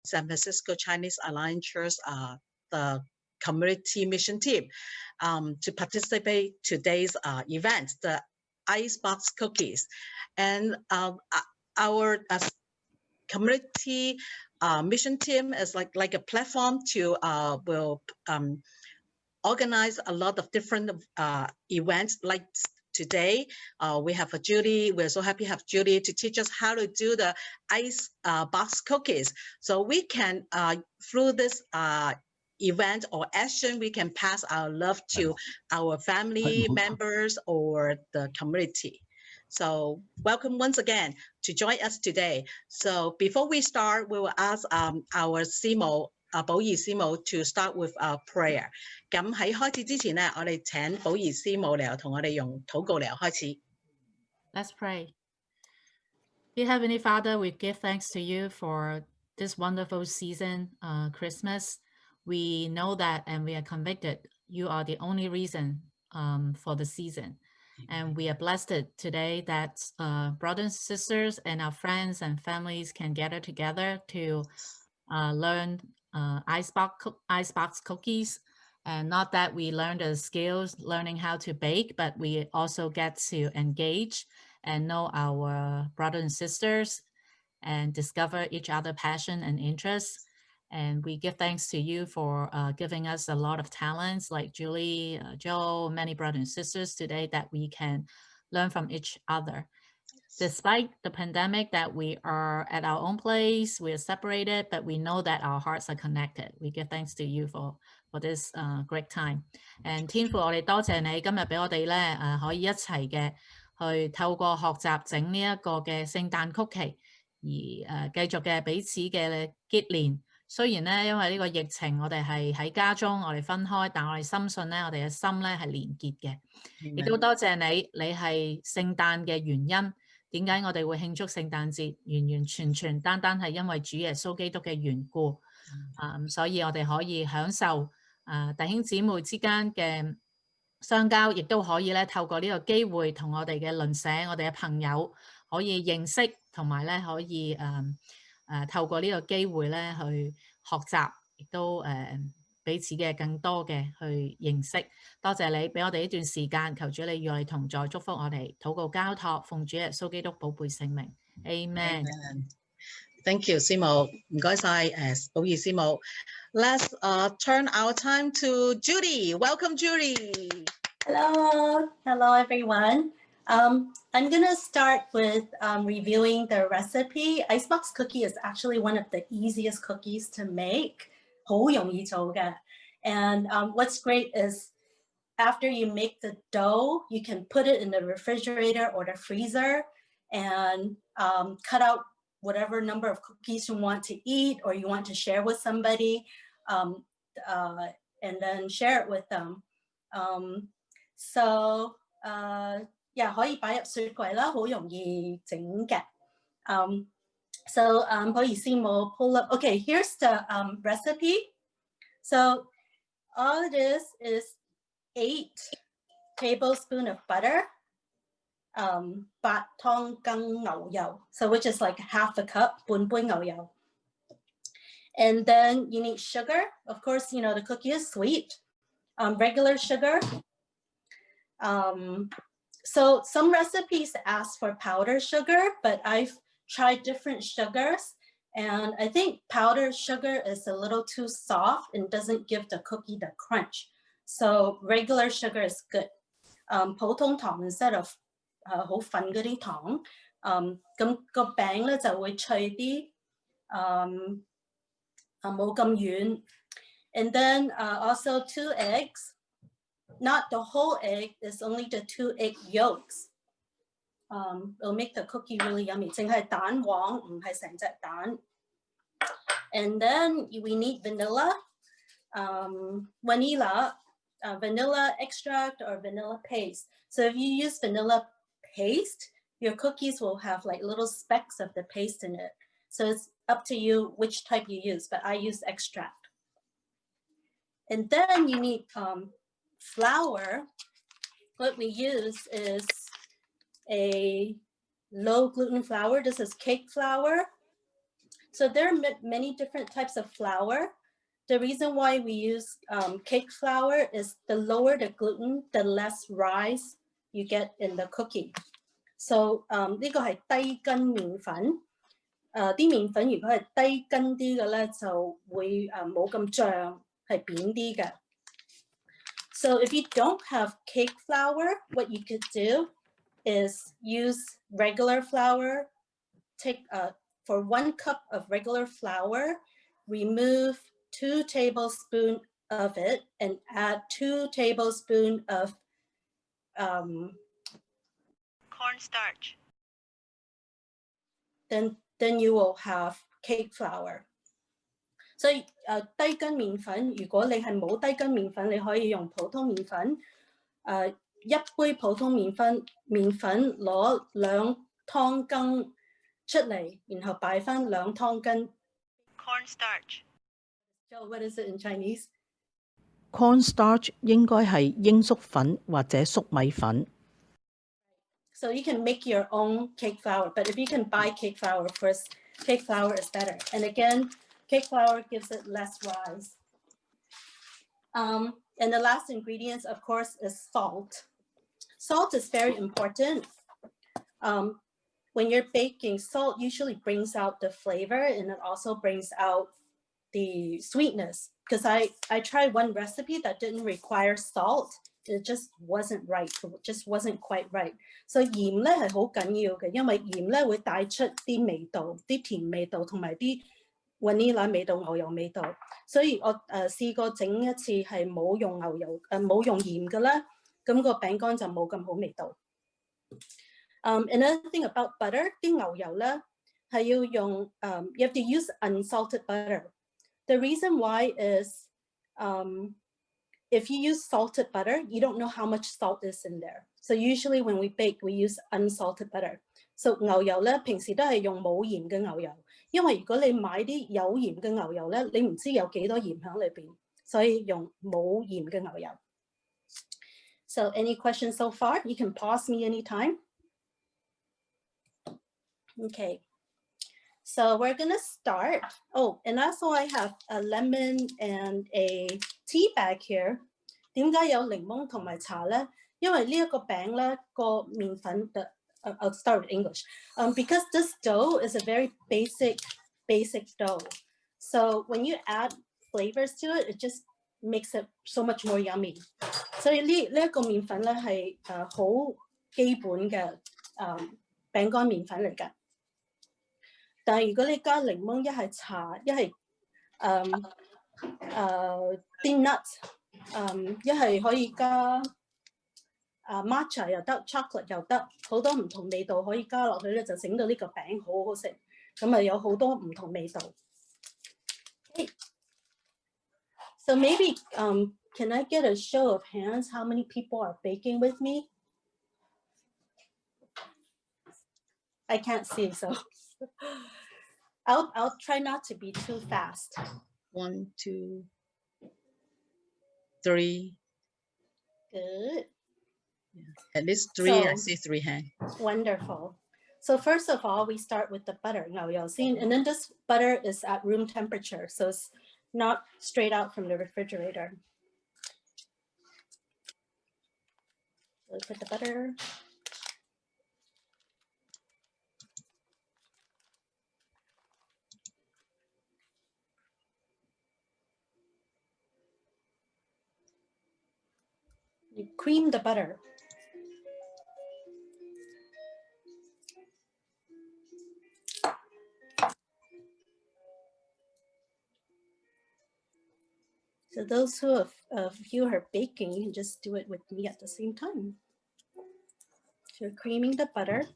San Francisco Chinese Alliance Church, the community mission team, to participate today's event, the Icebox Cookies. And our community mission team is like a platform to will organize a lot of different events. Like today, we have Judy. We're so happy to have Judy to teach us how to do the ice box cookies. So we can, through this event or action, we can pass our love to our family members or the community. So welcome once again to join us today. So before we start, we will ask our CMO, 寶儀師母 to start with a prayer. 咁喺開始之前咧，我哋請寶儀師母嚟同我哋用禱告嚟開始。Let's pray. Dear Heavenly Father, we give thanks to you for this wonderful season, Christmas. We know that and we are convicted you are the only reason for the season. And we are blessed today that brothers and sisters and our friends and families can gather together to learn icebox cookies. And not that we learn the skills, learning how to bake, but we also get to engage and know our brothers and sisters and discover each other's passion and interests. And we give thanks to you for giving us a lot of talents like Julie, Joe, many brothers and sisters today that we can learn from each other. Despite the pandemic that we are at our own place, we are separated, but we know that our hearts are connected. We give thanks to you for this great time. And 天父，我哋多謝你今日俾我哋咧可以一齊嘅去透過學習整呢一個嘅聖誕曲奇，而繼續嘅彼此嘅結連。雖然咧因為呢個疫情，我哋係喺家中，我哋分開，但我哋深信咧，我哋嘅心咧係連結嘅。亦都多謝你，你係聖誕嘅原因。點解我哋會慶祝聖誕節？完完全全單單係因為主耶穌基督嘅緣故，所以我哋可以享受弟兄姊妹之間嘅相交，亦都可以咧透過呢個機會同我哋嘅鄰舍、我哋嘅朋友可以認識，同埋咧可以透過呢個機會咧去學習，亦都彼此嘅更多嘅去認識。多謝你俾我哋呢段時間，求主你與我哋同在，祝福我哋，禱告交託，奉主耶穌基督寶貝聖名 ，Amen。Thank you, 師母，唔該晒，寶儀師母。Let's turn our time to Judy. Welcome, Judy. Hello, everyone. I'm gonna start with reviewing the recipe. Icebox cookie is actually one of the easiest cookies to make. 好容易做嘅. And what's great is after you make the dough, you can put it in the refrigerator or the freezer and cut out whatever number of cookies you want to eat or you want to share with somebody, and then share it with them. Yeah, 可以擺入雪櫃啦，好容易整嘅。So 可以先冇 pull up. Okay, here's the recipe. So all it is 8 tablespoons of butter, 8湯羹牛油, so which is like half a cup, 半杯牛油. And then you need sugar. Of course, you know, the cookie is sweet. Regular sugar. So some recipes ask for powdered sugar, but I've tried different sugars. And I think powdered sugar is a little too soft and doesn't give the cookie the crunch. So regular sugar is good. 普通糖 instead of 好粉嗰啲糖，咁個餅咧就會脆啲，冇咁軟。And then also 2 eggs, not the whole egg, it's only the 2 egg yolks. It'll make the cookie really yummy. 淨係蛋黃，唔係成隻蛋。And then we need vanilla, vanilla extract or vanilla paste. So if you use vanilla paste, your cookies will have like little specks of the paste in it. So it's up to you which type you use, but I use extract. And then you need flour. What we use is a low gluten flour. This is cake flour. So there are many different types of flour. The reason why we use cake flour is the lower the gluten, the less rise you get in the cookie. So 呢個係低筋麵粉。啲麵粉如果係低筋啲嘅咧，就會冇咁脹，係扁啲嘅。So if you don't have cake flour, what you could do is use regular flour. Take for 1 cup of regular flour, remove 2 tablespoons of it and add 2 tablespoons of cornstarch. Then you will have cake flour. 所以低筋麵粉，如果你係冇低筋麵粉，你可以用普通麵粉。一杯普通麵粉攞2湯羹出嚟，然後擺翻2湯羹 cornstarch. So what is it in Chinese? Cornstarch 應該係鷹粟粉或者粟米粉。So you can make your own cake flour, but if you can buy cake flour first, cake flour is better. And again, cake flour gives it less rise. And the last ingredient, of course, is salt. Salt is very important. When you're baking, salt usually brings out the flavor and it also brings out the sweetness. Because I tried one recipe that didn't require salt. It just wasn't right. It just wasn't quite right. So 鹽咧係好緊要嘅，因為鹽咧會帶出啲味道，啲甜味道同埋啲 vanilla 味道、牛油味道。所以我試過整一次係冇用牛油冇用鹽嘅啦，咁個餅乾就冇咁好味道。Another thing about butter, 啲牛油咧係要用you have to use unsalted butter. The reason why is if you use salted butter, you don't know how much salt is in there. So usually when we bake, we use unsalted butter. So 牛油咧平時都係用冇鹽嘅牛油，因為如果你買啲有鹽嘅牛油咧，你唔知有幾多鹽喺裏邊，所以用冇鹽嘅牛油。So any questions so far? You can pause me anytime. Okay. So we're gonna start. Oh, and also I have a lemon and a tea bag here. 點解有檸檬同埋茶咧？因為呢一個餅咧個麵粉嘅I'll start with English. Because this dough is a very basic dough. So when you add flavors to it, it just makes it so much more yummy. 所以呢一個麵粉咧係好基本嘅餅乾麵粉嚟㗎。但係如果你加檸檬，一係茶，一係啲 nuts，一係可以加matcha 又得 ，chocolate 又得，好多唔同味道可以加落去咧，就整到呢個餅好好食。咁啊有好多唔同味道。Okay. So maybe can I get a show of hands? How many people are baking with me? I can't see, so I'll try not to be too fast. 1, 2, 3. Good. Yeah. At least 3. So, I see 3 hands. Wonderful. So first of all, we start with the butter, 牛油先, and then this butter is at room temperature, so it's not straight out from the refrigerator. So we put the butter. You cream the butter. So those of you who are baking, you can just do it with me at the same time. So you're creaming the butter.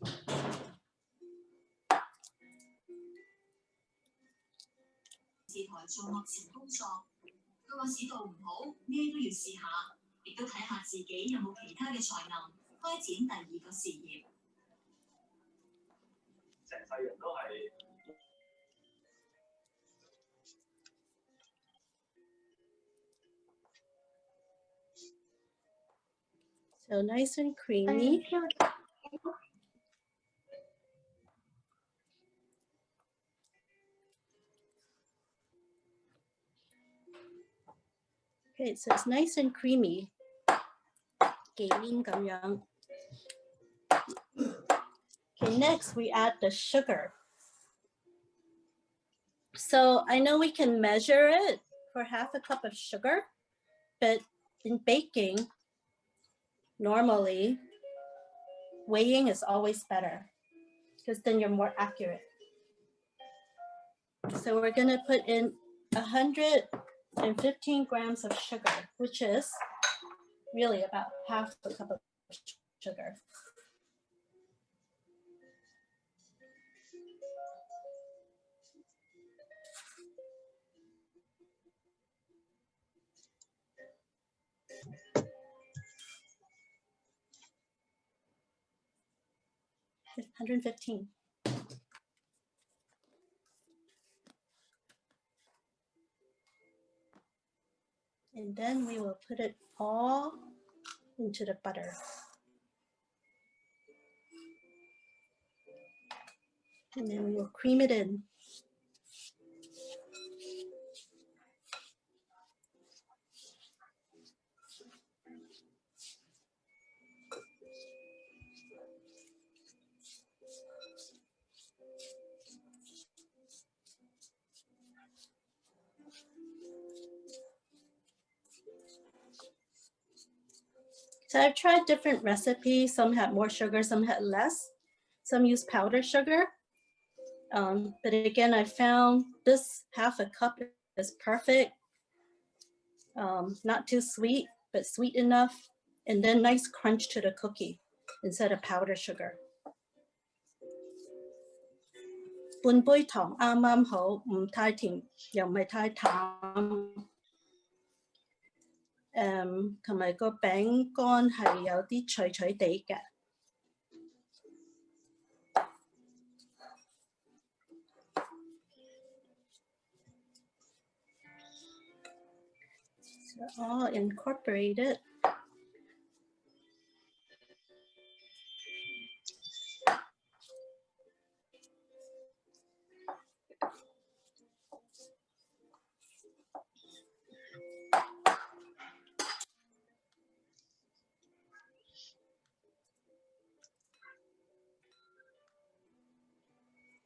So nice and creamy. Okay, so it's nice and creamy. 忌廉咁樣。Okay, next we add the sugar. So I know we can measure it for half a cup of sugar, but in baking, normally weighing is always better because then you're more accurate. So we're gonna put in 115 grams of sugar, which is really about half a cup of sugar. $115. And then we will put it all into the butter. And then we will cream it in. So I've tried different recipes. Some had more sugar, some had less. Some use powdered sugar. But again, I found this half a cup is perfect. Not too sweet, but sweet enough. And then nice crunch to the cookie instead of powdered sugar. 半杯糖啱啱好，唔太甜，又唔係太淡。同埋個餅乾係有啲脆脆地嘅。So all incorporated.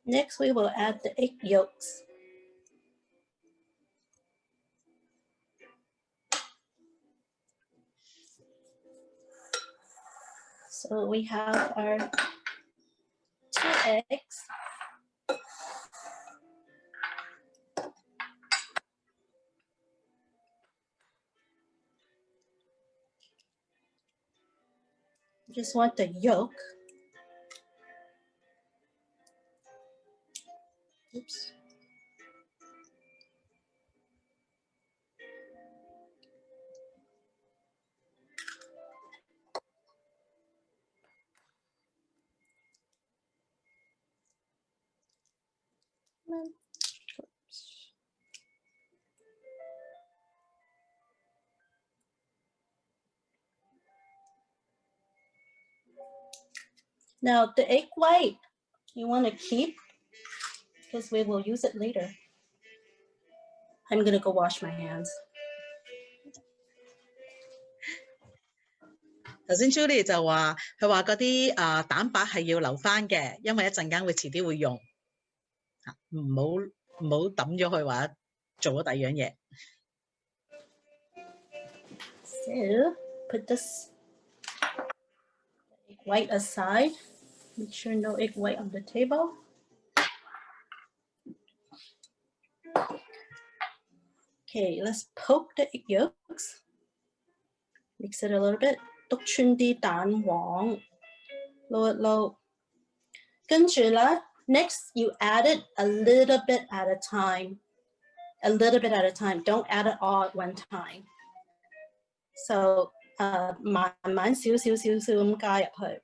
Next, we will add the egg yolks. So we have our 2 eggs. Just want the yolk. Oops. Now the egg white you want to keep because we will use it later. I'm gonna go wash my hands. 頭先 Julie 就話，佢話嗰啲蛋白係要留翻嘅，因為一陣間會遲啲會用，唔好抌咗佢話做咗第二樣嘢。So put this egg white aside. Make sure no egg white on the table. Okay, let's poke the egg yolks. Mix it a little bit. 篤穿啲蛋黃，撈一撈。跟住咧 next you add it a little bit at a time. A little bit at a time. Don't add it all at one time. So 慢慢少少咁加入去。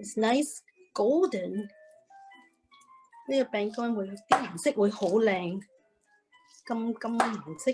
It's nice golden. 呢個餅乾會啲顏色會好靚，金顏色。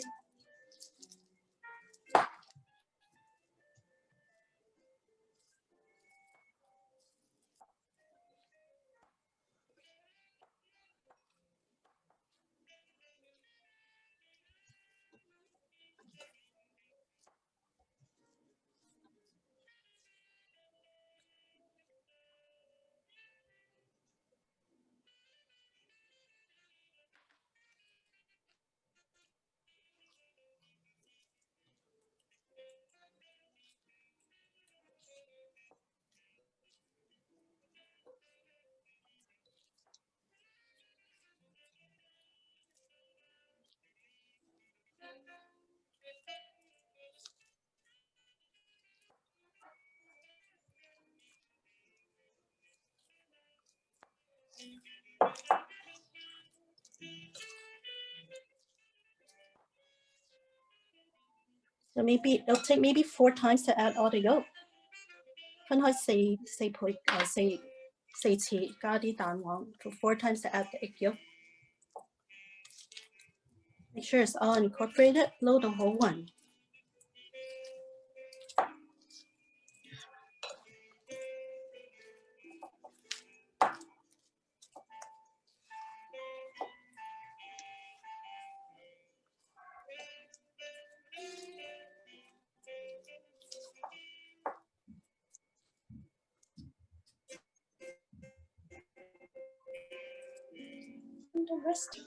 So maybe it'll take maybe 4 times to add all the yolk. 分開四次加啲蛋黃 for 4 times to add the egg yolk. Make sure it's all incorporated. 撈到好勻。The rest.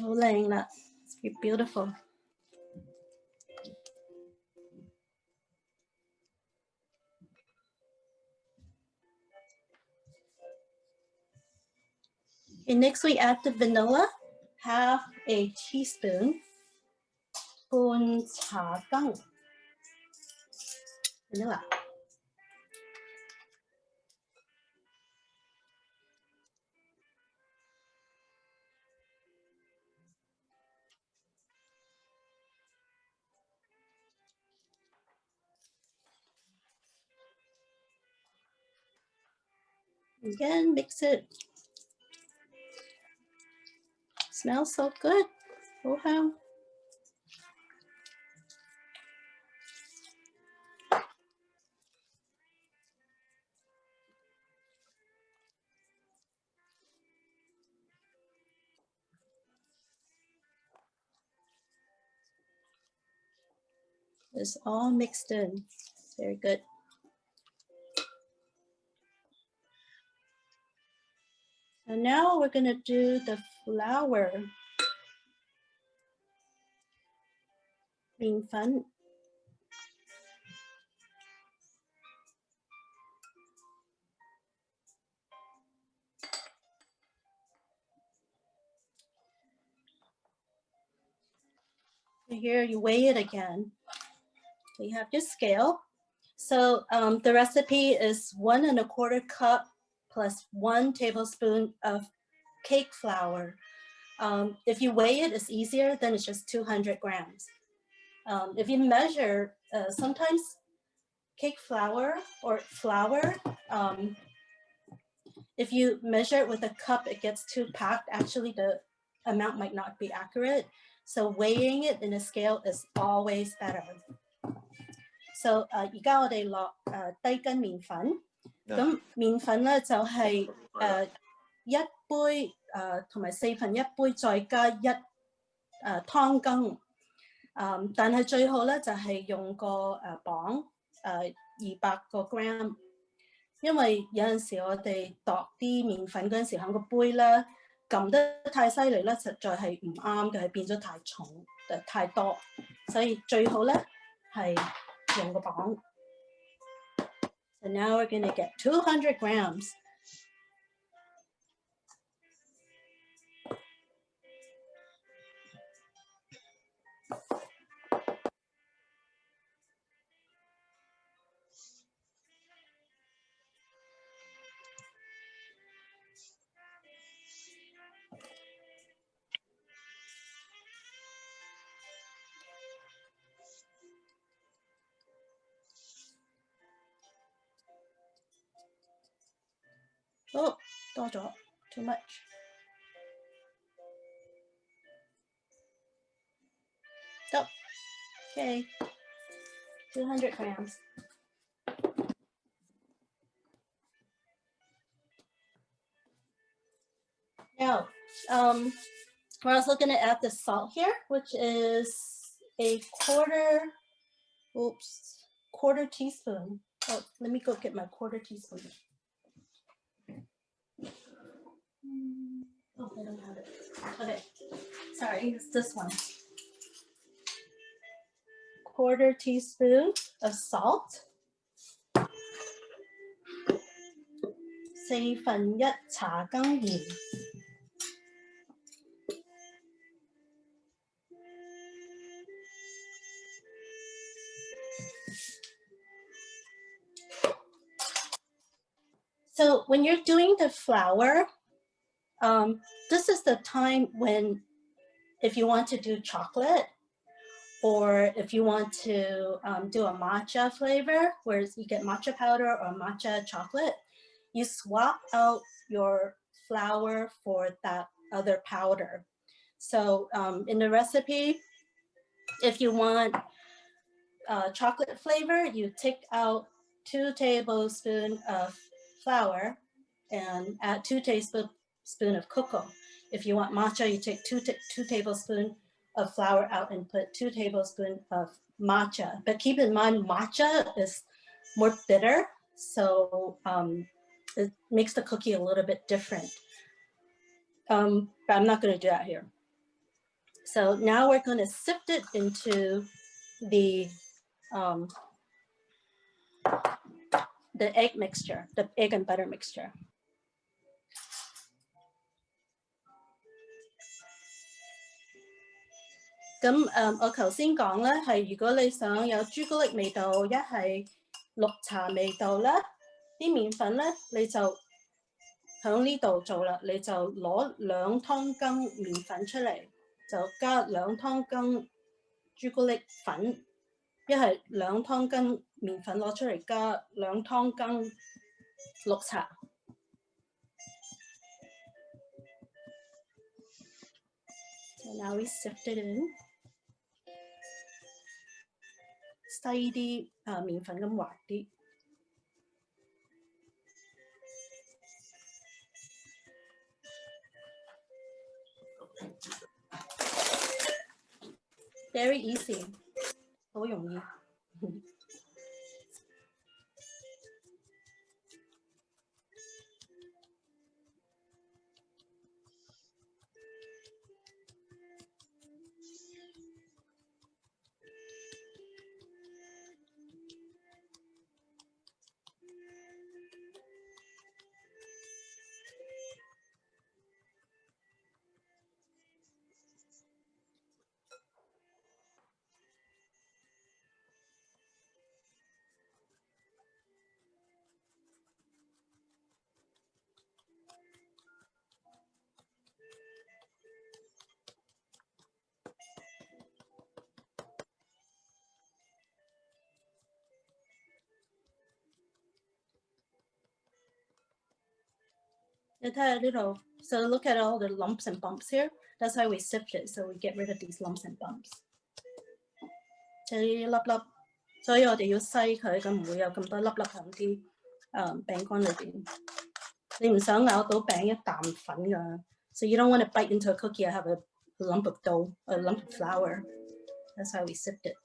Oh, Layla, it's beautiful. Okay, next we add the vanilla, half a teaspoon. 半茶羹 vanilla. Again, mix it. Smells so good. Oh, how. It's all mixed in. Very good. So now we're going to do the flour. 麵粉 Here you weigh it again. So you have your scale. So the recipe is 1 1/4 cup plus 1 tablespoon of cake flour. If you weigh it, it's easier, then it's just 200 grams. If you measure, sometimes cake flour or flour, if you measure it with a cup, it gets too packed. Actually, the amount might not be accurate. So weighing it in a scale is always better. So 而家我哋落低筋麵粉，咁麵粉咧就係1杯同埋4分1杯，再加1湯羹。但係最好咧就係用個磅200個 gram， 因為有陣時我哋度啲麵粉嗰陣時喺個杯咧撳得太犀利咧，實在係唔啱嘅，係變咗太重太多，所以最好咧係用個磅。So now we're going to get 200 grams. Oh, 多咗 too much. Oh, okay, 200 grams. Now, we're also going to add the salt here, which is a quarter teaspoon. Oh, let me go get my quarter teaspoon. Oh, I don't have it. Okay, sorry, it's this one. 1/4 teaspoon of salt. 1/4茶羹鹽。So when you're doing the flour, this is the time when, if you want to do chocolate, or if you want to do a matcha flavor, where you get matcha powder or matcha chocolate, you swap out your flour for that other powder. So in the recipe, if you want chocolate flavor, you take out 2 tablespoons of flour and add 2 tablespoons of cocoa. If you want matcha, you take 2 tablespoons of flour out and put 2 tablespoons of matcha. But keep in mind, matcha is more bitter, so it makes the cookie a little bit different. But I'm not going to do that here. So now we're going to sift it into the egg mixture, the egg and butter mixture. 咁我頭先講咧，係如果你想有朱古力味道，一係綠茶味道咧，啲麵粉咧你就喺呢度做啦，你就攞2湯羹麵粉出嚟，就加2湯羹朱古力粉，一係2湯羹麵粉攞出嚟，加2湯羹綠茶。So now we sift it in. 細啲麵粉咁滑啲。Very easy， 好容易。So look at all the lumps and bumps here. That's how we sift it, so we get rid of these lumps and bumps. 就呢粒粒，所以我哋要篩佢，咁唔會有咁多粒粒喺啲餅乾裏邊。你唔想咬到餅一啖粉㗎。So you don't want to bite into a cookie and have a lump of dough, a lump of flour. That's how we sift it.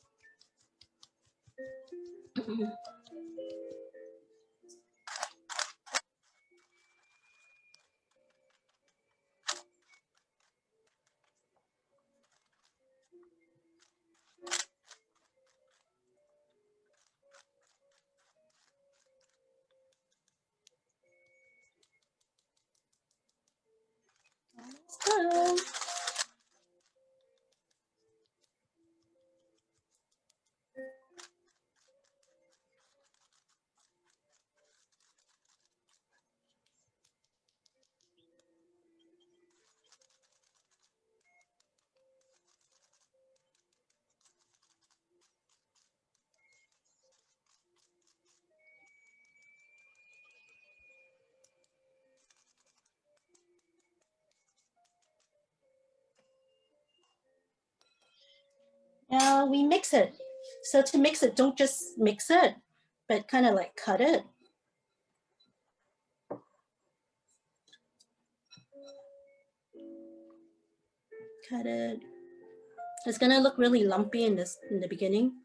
Done. Now we mix it. So to mix it, don't just mix it, but kind of like cut it. Cut it. It's gonna look really lumpy in the beginning.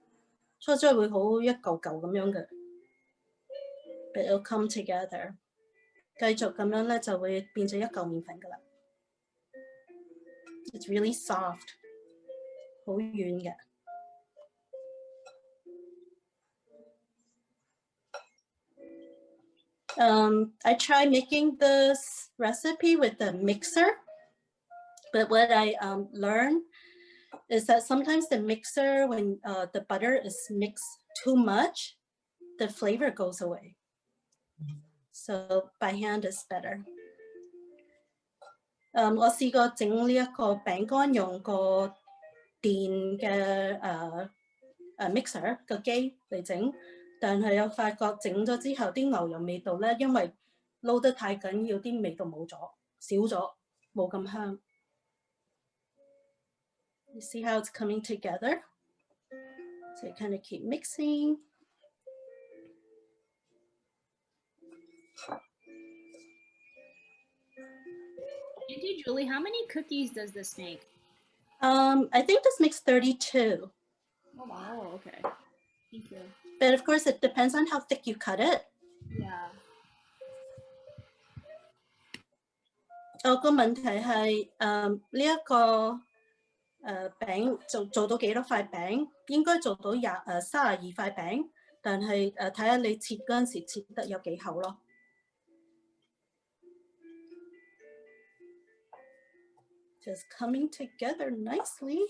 初初會好一嚿嚿咁樣嘅 but it'll come together. 繼續咁樣咧就會變成一嚿麵粉㗎啦。It's really soft. 好軟嘅。I tried making this recipe with the mixer, but what I learned is that sometimes the mixer, when the butter is mixed too much, the flavor goes away. So by hand is better. 我試過整呢一個餅乾用個電嘅mixer 個機嚟整，但係我發覺整咗之後啲牛油味道咧，因為撈得太緊要，啲味道冇咗，少咗，冇咁香。You see how it's coming together? So you kind of keep mixing. Auntie Julie, how many cookies does this make? I think this makes 32. Oh, wow, okay. Thank you. But of course, it depends on how thick you cut it. Yeah. 個問題係呢一個餅做到幾多塊餅？應該做到32塊餅，但係睇下你切嗰陣時切得有幾厚咯。Just coming together nicely.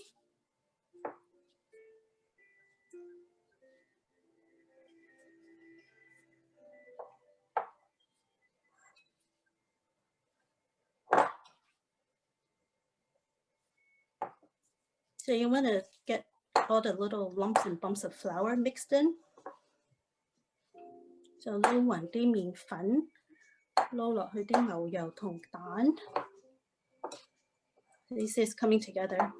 So you want to get all the little lumps and bumps of flour mixed in. So 撈勻啲麵粉，撈落去啲牛油同蛋。This is coming together.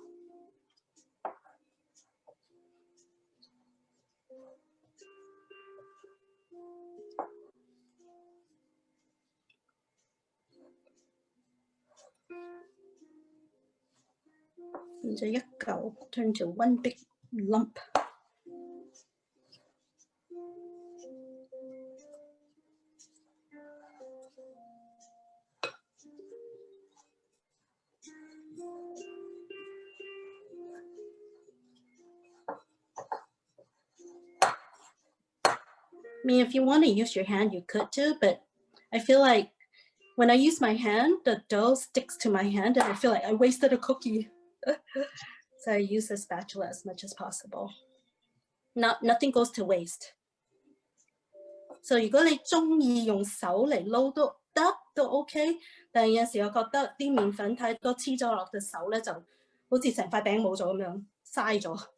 And 就一嚿 turn to one big lump. I mean, if you want to use your hand, you could too, but I feel like when I use my hand, the dough sticks to my hand and I feel like I wasted a cookie. So I use a spatula as much as possible. Nothing goes to waste. So 如果你中意用手嚟撈都 OK， 但係有時我覺得啲麵粉太多黐咗落隻手咧，就好似成塊餅冇咗咁樣，嘥咗。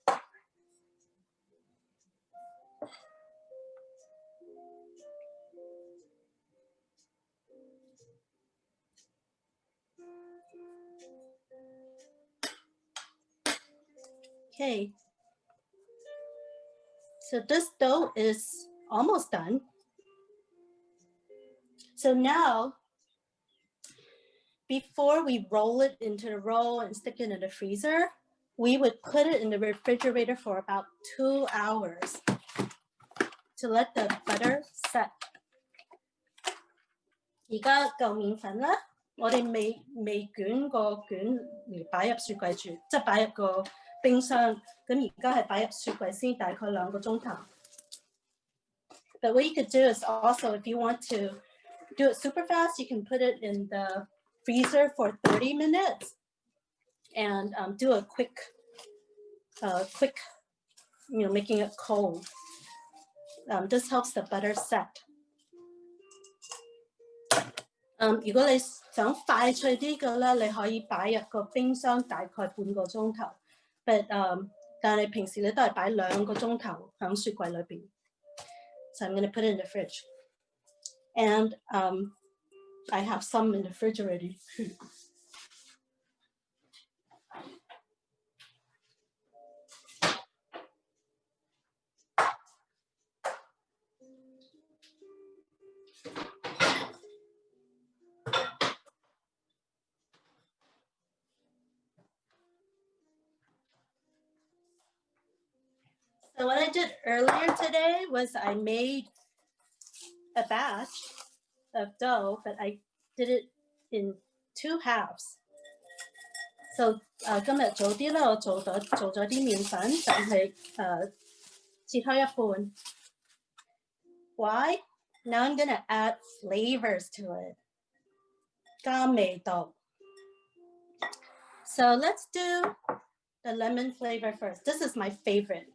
Okay, so this dough is almost done. So now, before we roll it into the roll and stick it in the freezer, we would put it in the refrigerator for about 2 hours to let the butter set. 而家嚿麵粉啦，我哋未捲個卷嚟擺入雪櫃住，即係擺入個冰箱。咁而家係擺入雪櫃先，大概2個鐘頭。But what you could do is also, if you want to do it super fast, you can put it in the freezer for 30 minutes and do a quick, making it cold. This helps the butter set. 如果你想快脆啲嘅咧，你可以擺入個冰箱大概半個鐘頭。但係平時你都係擺2個鐘頭喺雪櫃裏邊。So I'm going to put it in the fridge. And I have some in the fridge already. So what I did earlier today was I made a batch of dough, but I did it in 2 halves. So 今日早啲咧，我做咗啲麵粉，但係切開一半。Why? Now I'm gonna add flavors to it. 加味道. So let's do the lemon flavor first. This is my favorite,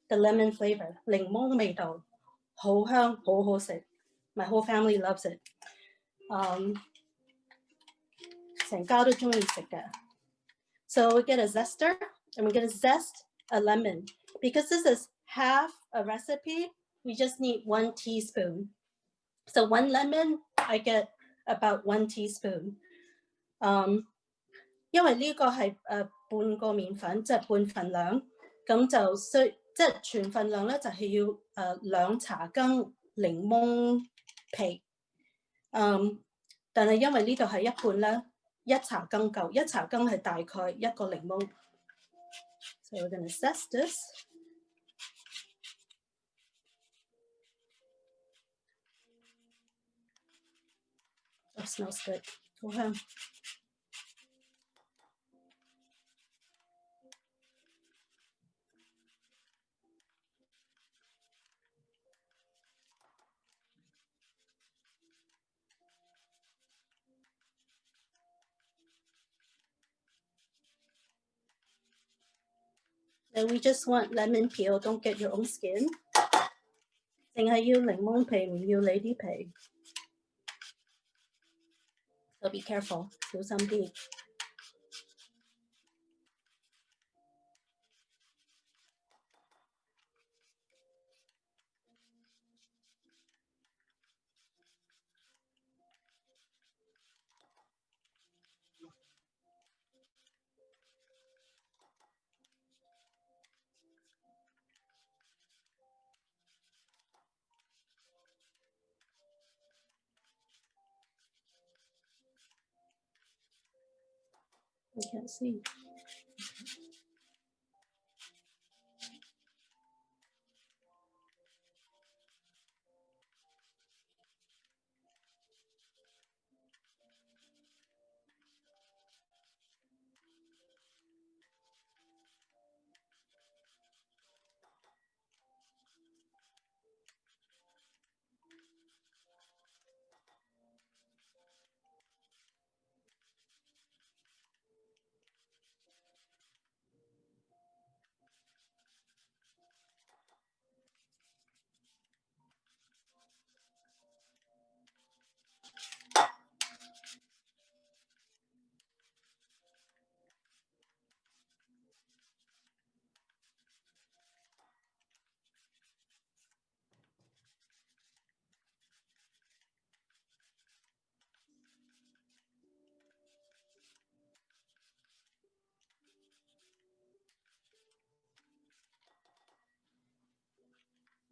the lemon flavor. 檸檬味道，好香，好好食。My whole family loves it. 成家都鍾意食嘅. So we get a zester and we're gonna zest a lemon. Because this is half a recipe, we just need 1 teaspoon. So 1 lemon, I get about 1 teaspoon. 因為呢個係半個麵粉，即係半份量，咁就即係全份量咧，就係要2茶羹檸檬皮。但係因為呢度係一半咧，1茶羹夠，1茶羹係大概1個檸檬。So we're gonna zest this. That smells good. 好香。And we just want lemon peel, don't get your own skin. 淨係要檸檬皮，唔要你啲皮。So be careful, 小心啲。You can't see.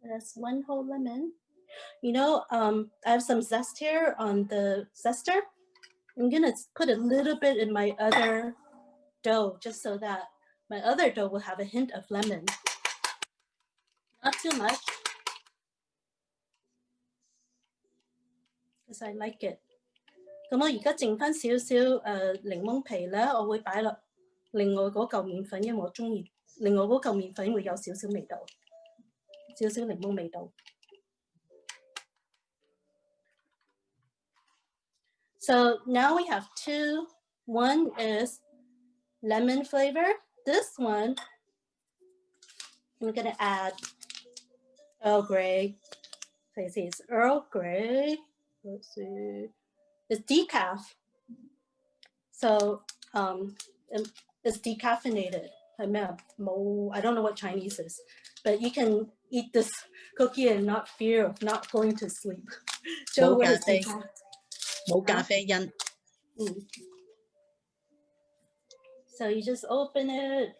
That's 1 whole lemon. You know, I have some zest here on the zester. I'm gonna put a little bit in my other dough just so that my other dough will have a hint of lemon. Not too much, because I like it. 咁我而家剩翻少少檸檬皮咧，我會擺落另外嗰嚿麵粉，因為我中意另外嗰嚿麵粉會有少少味道，少少檸檬味道。So now we have 2. One is lemon flavor. This one, I'm gonna add Earl Grey. So you see it's Earl Grey. Let's see. It's decaf. So it's decaffeinated. I don't know what Chinese is, but you can eat this cookie and not fear of not going to sleep. Joe, what is decaf? 冇咖啡因。So you just open it,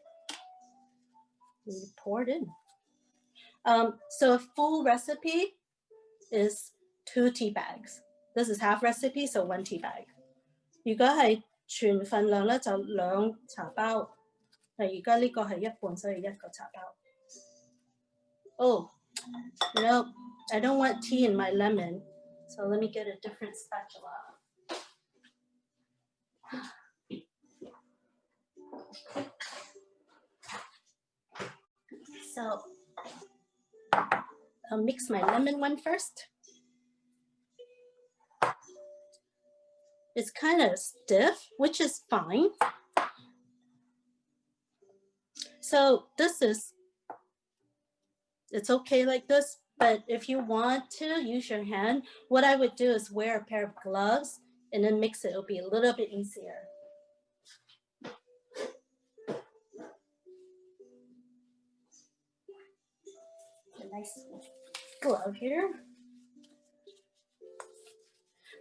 and you pour it in. So a full recipe is 2 tea bags. This is half recipe, so 1 tea bag. 如果係全份量咧，就2茶包。但而家呢個係一半，所以1個茶包。Oh, no, I don't want tea in my lemon. So let me get a different spatula. So I'll mix my lemon one first. it's kind of stiff, which is fine. So it's okay like this, but if you want to use your hand, what I would do is wear a pair of gloves and then mix it. It'll be a little bit easier. A nice glove here.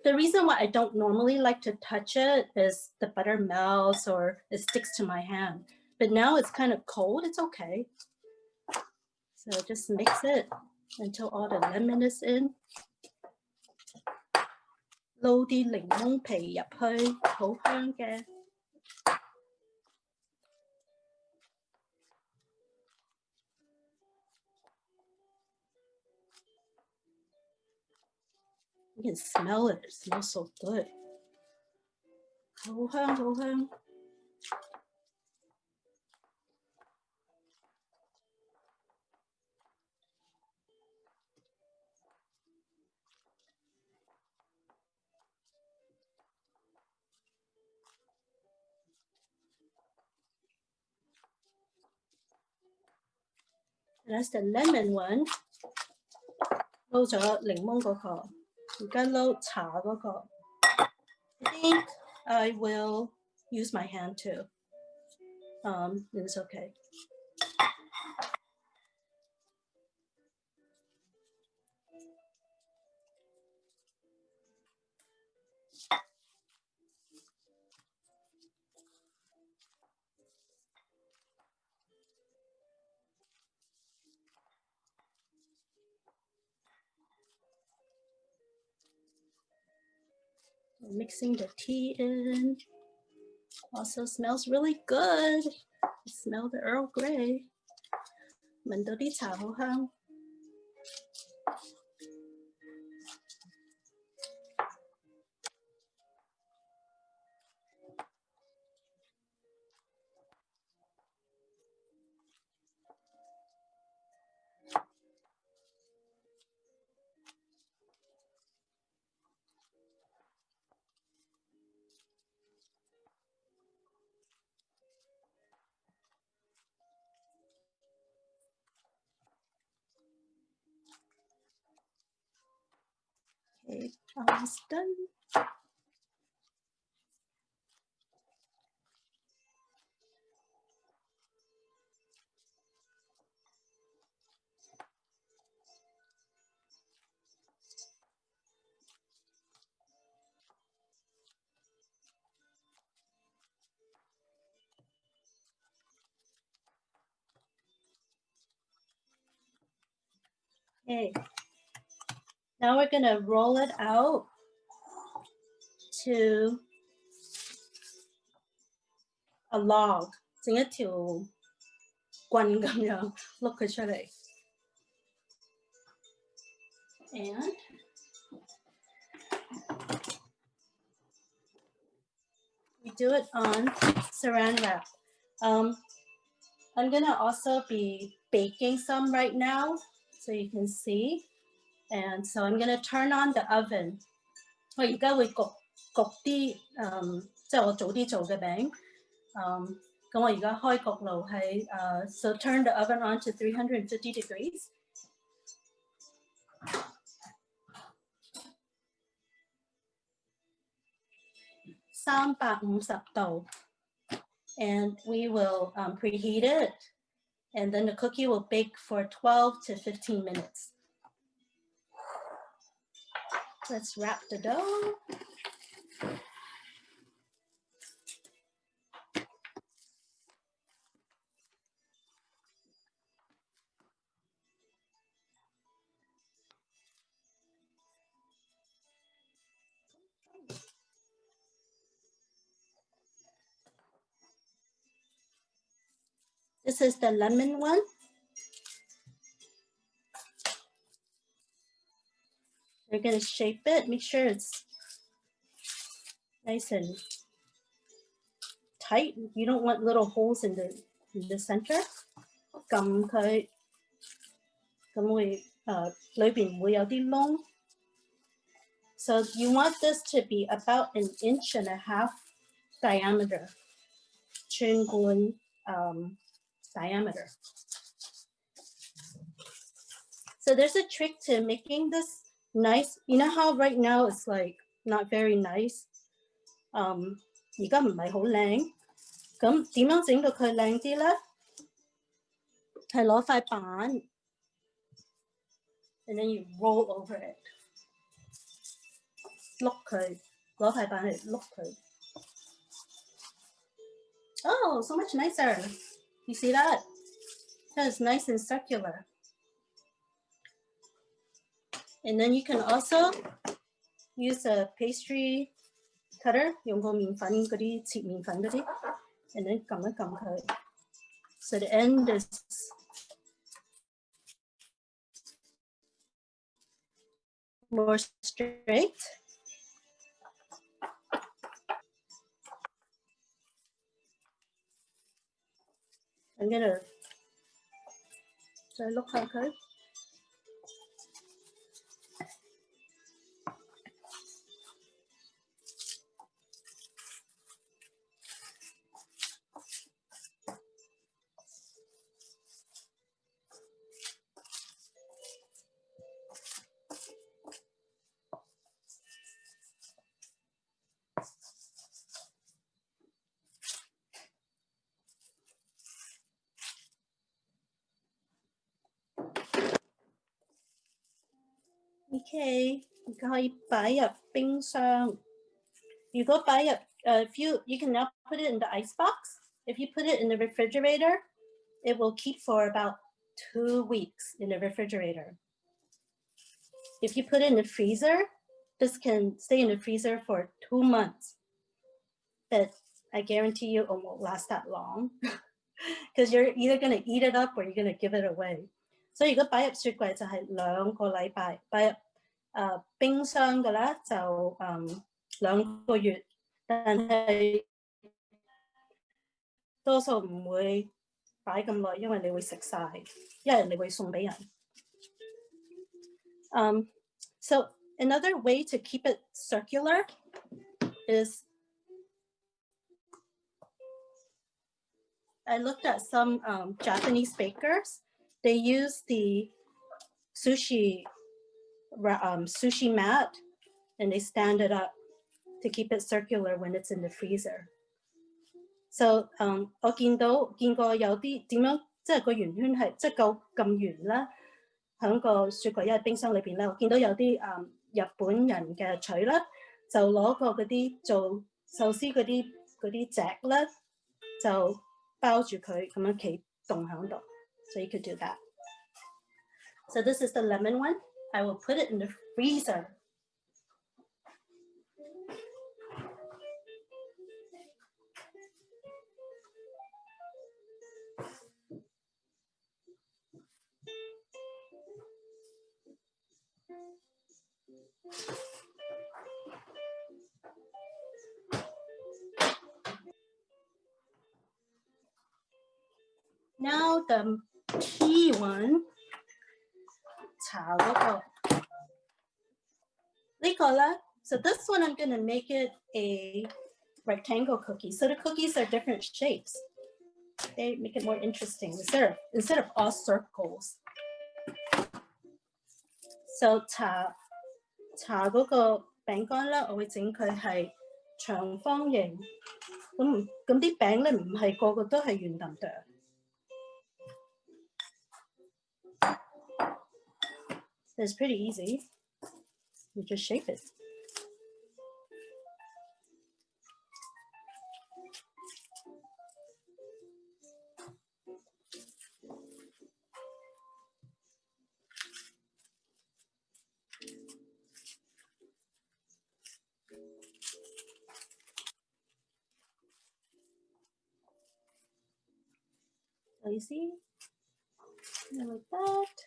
The reason why I don't normally like to touch it is the butter melts or it sticks to my hand. But now it's kind of cold, it's okay. So just mix it until all the lemon is in. 撈啲檸檬皮入去，好香嘅。You can smell it. It smells so good. 好香，好香。That's the lemon one. 撈咗檸檬嗰個，而家撈茶嗰個。I think I will use my hand too. It's okay. Mixing the tea in. Also smells really good. Smell the Earl Grey. 聞到啲茶好香。Okay, almost done. Okay. Now we're going to roll it out to a log. 整一條棍咁樣碌佢出嚟。And we do it on saran wrap. I'm going to also be baking some right now so you can see. And so I'm going to turn on the oven. 我而家會焗啲即係我早啲做嘅餅。咁我而家開焗爐係so turn the oven on to 350 degrees. 350度 and we will preheat it and then the cookie will bake for 12 to 15 minutes. Let's wrap the dough. This is the lemon one. We're going to shape it, make sure it's nice and tight. You don't want little holes in the center. 撳佢，咁會裏邊會有啲窿。So you want this to be about 1.5 inches diameter, 寸管 diameter. So there's a trick to making this nice. You know how right now it's like not very nice. 而家唔係好靚，咁點樣整到佢靚啲咧？係攞塊板 ，and then you roll over it， 碌佢，攞塊板嚟碌佢。Oh, so much nicer! You see that? That is nice and circular. And then you can also use a pastry cutter, 用個麵粉嗰啲切麵粉嗰啲 and then 撳一撳佢。So the end is more straight. I'm gonna 再碌下佢。Okay, 可以擺入冰箱。如果擺入if you can now put it in the ice box. If you put it in the refrigerator, it will keep for about 2 weeks in the refrigerator. If you put it in the freezer, this can stay in the freezer for 2 months. But I guarantee you it won't last that long because you're either going to eat it up or you're going to give it away. 所以如果擺入雪櫃就係2個禮拜，擺入冰箱嘅咧就2個月，但係多數唔會擺咁耐，因為你會食晒，因為你會送俾人。So another way to keep it circular is I looked at some Japanese bakers. They use the sushi mat and they stand it up to keep it circular when it's in the freezer. So 我見過有啲點樣，即係個圓圈係即係夠咁圓啦，喺個雪櫃因為冰箱裏邊咧，我見到有啲日本人嘅錘啦，就攞個嗰啲做壽司嗰啲隻咧，就包住佢咁樣企凍喺度。So you could do that. So this is the lemon one. I will put it in the freezer. Now the key one, 茶嗰個呢個咧 so this one I'm gonna make it a rectangle cookie. So the cookies are different shapes. They make it more interesting instead of all circles. So 茶嗰個餅乾咧，我會整佢係長方形。咁啲餅咧唔係個個都係圓揼揼。It's pretty easy. You just shape it. So you see, and like that.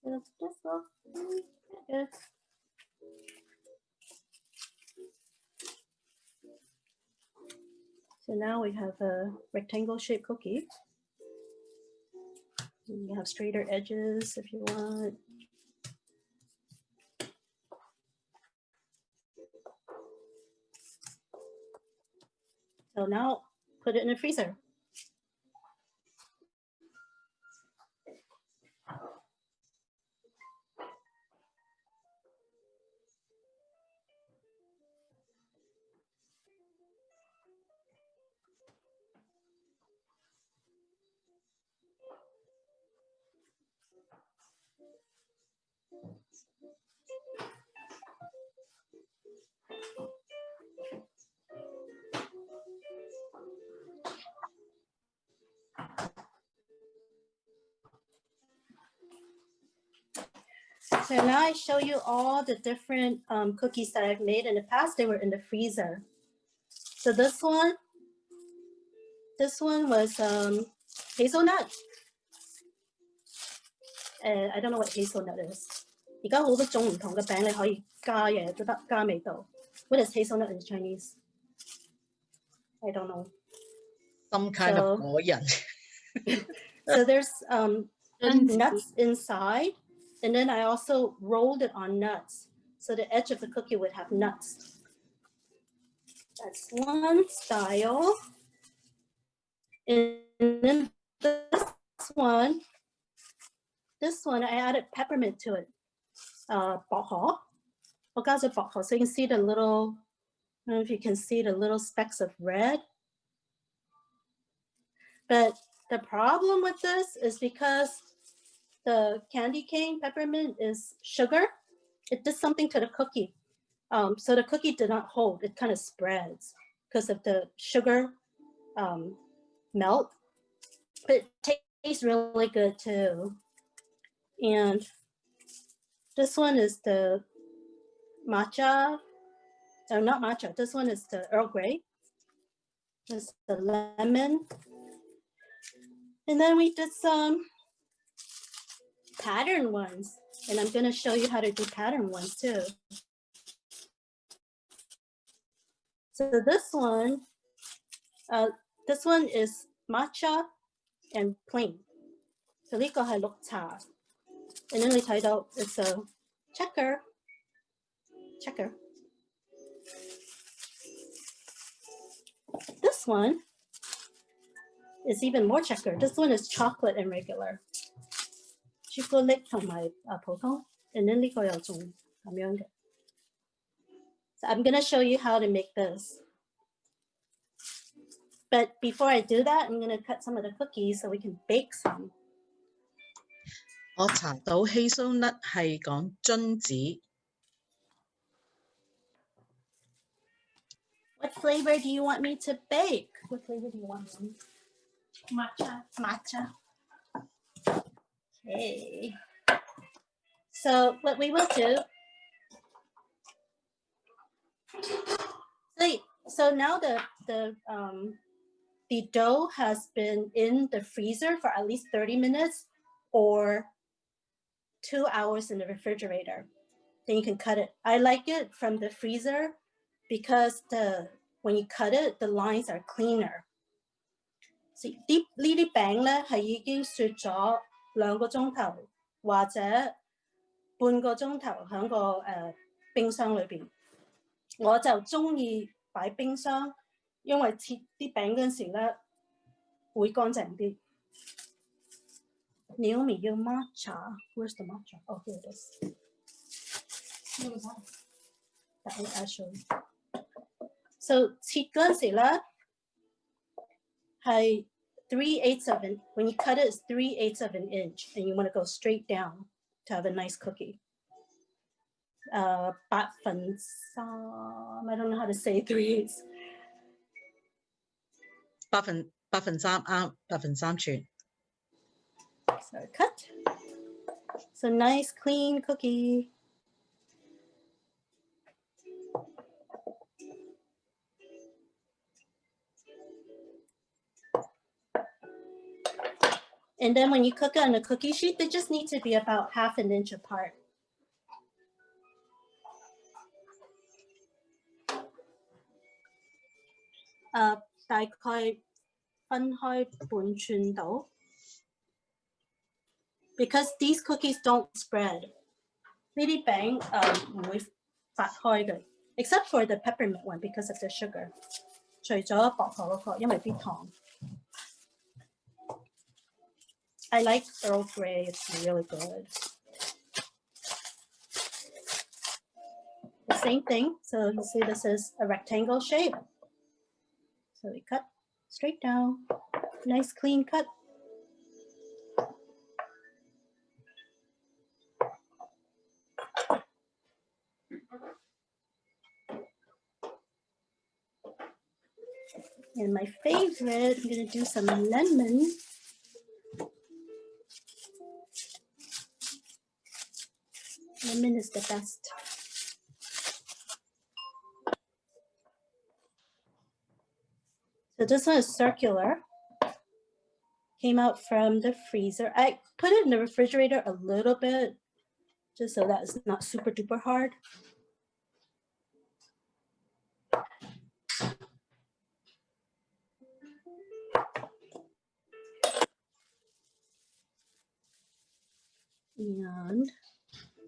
Good. So now we have a rectangle shaped cookie. You have straighter edges if you want. So now put it in the freezer. So now I show you all the different cookies that I've made in the past. They were in the freezer. So this one was hazelnut. I don't know what hazelnut is. 而家好多種唔同嘅餅，你可以加嘢都得，加味道。What is hazelnut in Chinese? I don't know. Some kind of 果仁。 So there's nuts inside, and then I also rolled it on nuts. So the edge of the cookie would have nuts. That's one style. And then this one I added peppermint to it. 薄荷，我加咗薄荷 so you can see the little, I don't know if you can see the little specks of red. But the problem with this is because the candy cane peppermint is sugar, it did something to the cookie. So the cookie did not hold, it kind of spreads because of the sugar melt. But it tastes really good too. And this one is the matcha, or not matcha, this one is the Earl Grey. This is the lemon. And then we did some pattern ones. And I'm gonna show you how to do pattern ones too. So this one is matcha and plain. So呢個係綠茶. And then 你睇到 it's a checker. This one is even more checker. This one is chocolate and regular. 朱古力同埋普通. And then 呢個又仲咁樣嘅. So I'm gonna show you how to make this. But before I do that, I'm gonna cut some of the cookies so we can bake some. 我查到 hazelnut 係講榛子。 What flavor do you want me to bake? What flavor do you want? Matcha. Okay. So what we will do. So now the dough has been in the freezer for at least 30 minutes or 2 hours in the refrigerator. Then you can cut it. I like it from the freezer because when you cut it, the lines are cleaner. So 呢啲餅咧係已經雪咗2個鐘頭或者半個鐘頭喺個冰箱裏邊。我就中意擺冰箱，因為切啲餅嗰陣時咧會乾淨啲。Naomi, your matcha. Where's the matcha? Oh, here it is. That one I show you. So 切嗰陣時咧係 3/8 of an. When you cut it, it's 3/8 of an inch, and you want to go straight down to have a nice cookie. 8/3. I don't know how to say 3/8. 8/3啱，8/3寸。 So cut. So nice clean cookie. And then when you cook it on a cookie sheet, they just need to be about ½ an inch apart. Uh, 大概分開半寸到 because these cookies don't spread. 呢啲餅唔會發開嘅 except for the peppermint one because of the sugar. 除咗薄荷嗰個，因為啲糖。I like Earl Grey, it's really good. The same thing, so you see this is a rectangle shape. So we cut straight down, nice clean cut. And my favorite, I'm gonna do some lemon. Lemon is the best. So this one is circular. Came out from the freezer. I put it in the refrigerator a little bit, just so that it's not super duper hard. And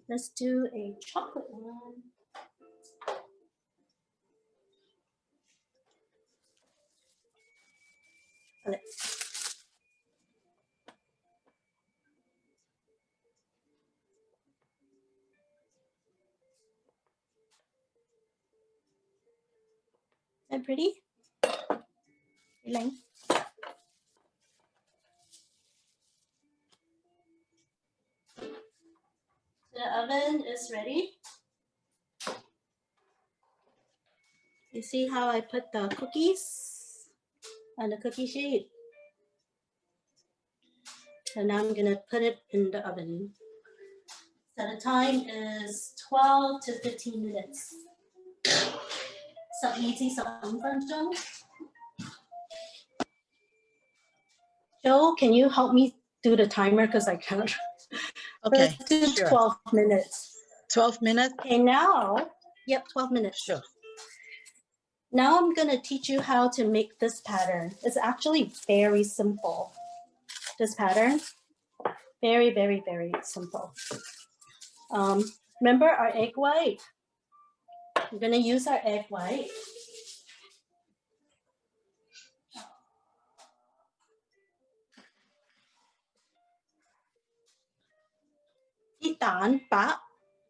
let's do a chocolate one. Chocolate. Is that pretty? Elaine? The oven is ready. You see how I put the cookies on the cookie sheet? So now I'm gonna put it in the oven. So the time is 12 to 15 minutes. 12至15分鐘. Joe, can you help me do the timer? Because I can't. Okay, Let's do sure. 12 minutes. 12 minutes? Okay, now, yep, 12 minutes. Sure. Now I'm gonna teach you how to make this pattern. It's actually very simple. This pattern, very, very, very simple. Remember our egg white? We're gonna use our egg white.啲蛋白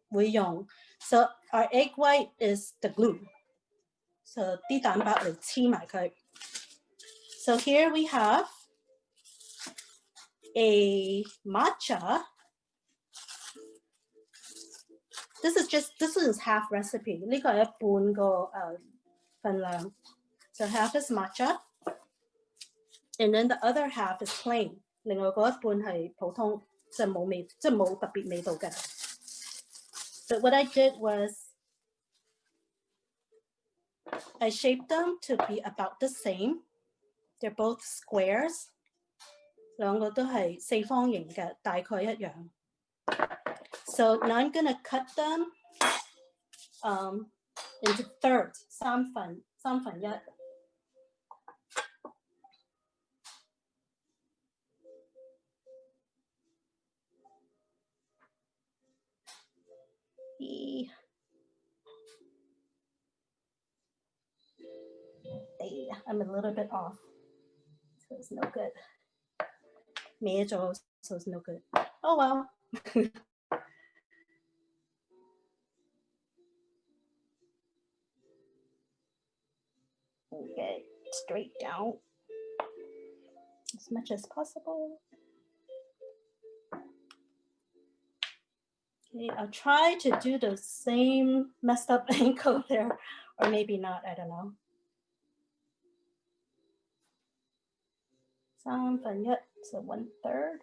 會用. So our egg white is the glue. So 啲蛋白嚟黐埋佢. So here we have a matcha. This is half recipe. 呢個係一半個份量. So half is matcha. And then the other half is plain. 另外嗰一半係普通，即係冇味，即係冇特別味道嘅. But what I did was I shaped them to be about the same. They're both squares. 兩個都係四方形嘅，大概一樣. So now I'm gonna cut them into thirds. 三分一. I'm a little bit off, so it's no good. 歪咗, so it's no good. Oh well. Okay, straight down as much as possible. Okay, I'll try to do the same messed up ankle there, or maybe not, I don't know. 三分一, so 1/3.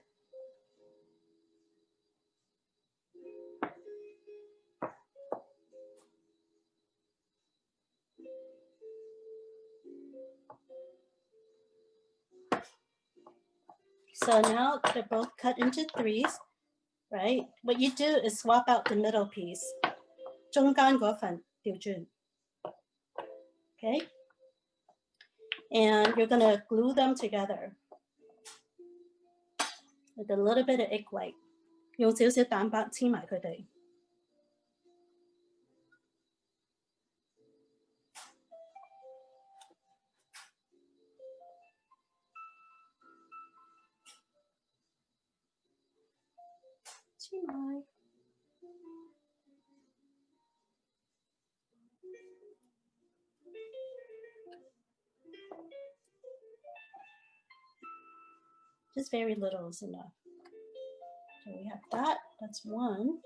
So now they're both cut into threes, right? What you do is swap out the middle piece. 中間嗰份調轉. Okay? And you're gonna glue them together with a little bit of egg white. 用少少蛋白黐埋佢哋. Just very little is enough. So we have that, that's one.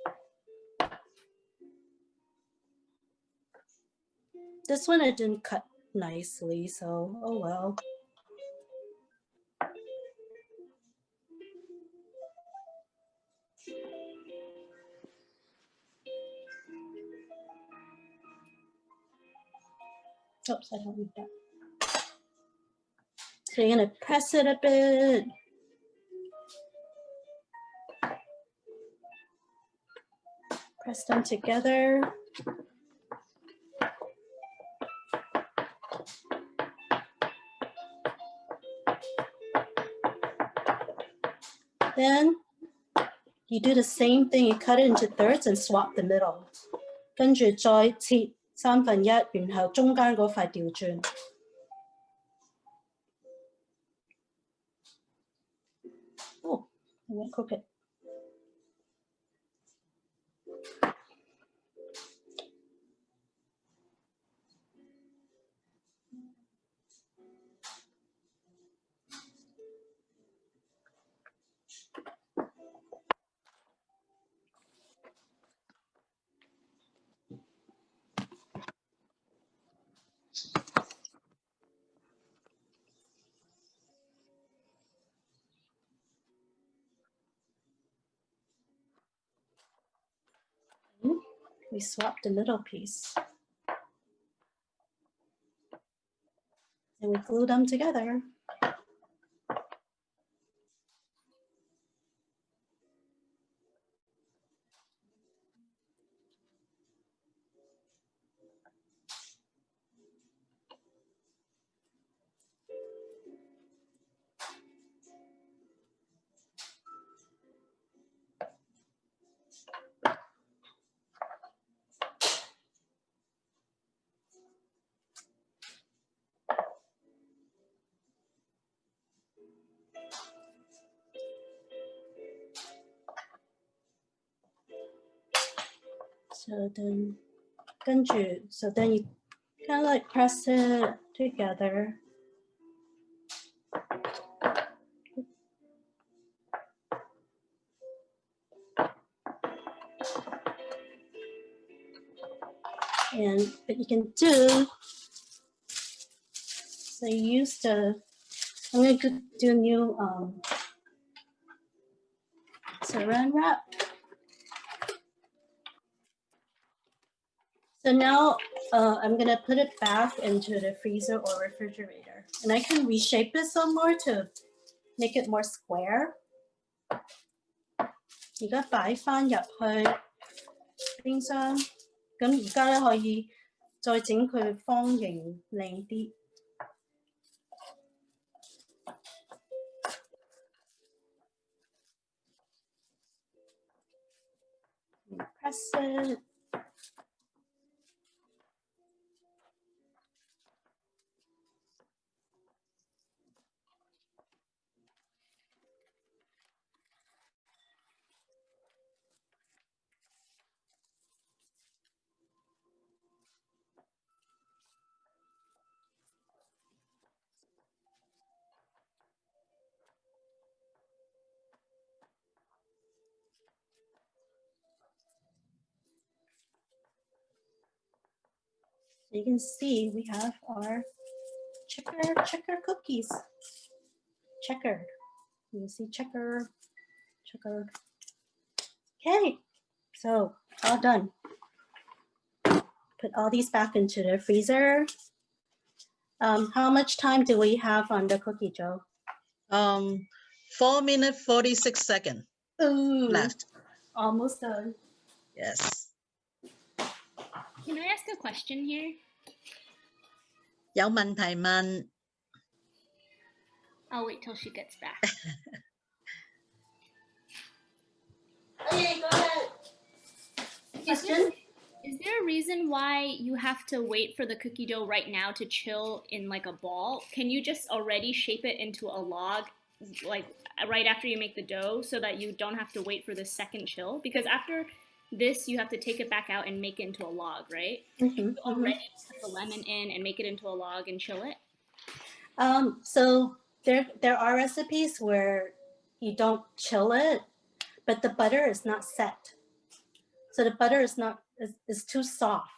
This one I didn't cut nicely, so oh well. Oops, I don't need that. So you're gonna press it a bit. Press them together. Then you do the same thing, you cut it into thirds and swap the middle. 跟住再切1/3，然後中間嗰塊調轉。Oh, I went crooked. We swap the middle piece. And we glue them together. So then you kind of like press it together. And what you can do, so you use I'm going to do new saran wrap. So now I'm going to put it back into the freezer or refrigerator. And I can reshape it some more to make it more square. 而家擺返入去冰箱，咁而家咧可以再整佢方形靚啲。Press it. You can see we have our checker cookies. Checkered. You can see checkered. Okay, so all done. Put all these back into the freezer. How much time do we have on the cookie, Joe? 4 minutes 46 seconds left. Almost done. Yes. Can I ask a question here? 有問題問。 I'll wait till she gets back. Okay, go ahead. Question? Is there a reason why you have to wait for the cookie dough right now to chill in like a ball? Can you just already shape it into a log like right after you make the dough so that you don't have to wait for the second chill? Because after this, you have to take it back out and make it into a log, right? You already put the lemon in and make it into a log and chill it? So there are recipes where you don't chill it, but the butter is not set. So the butter is too soft.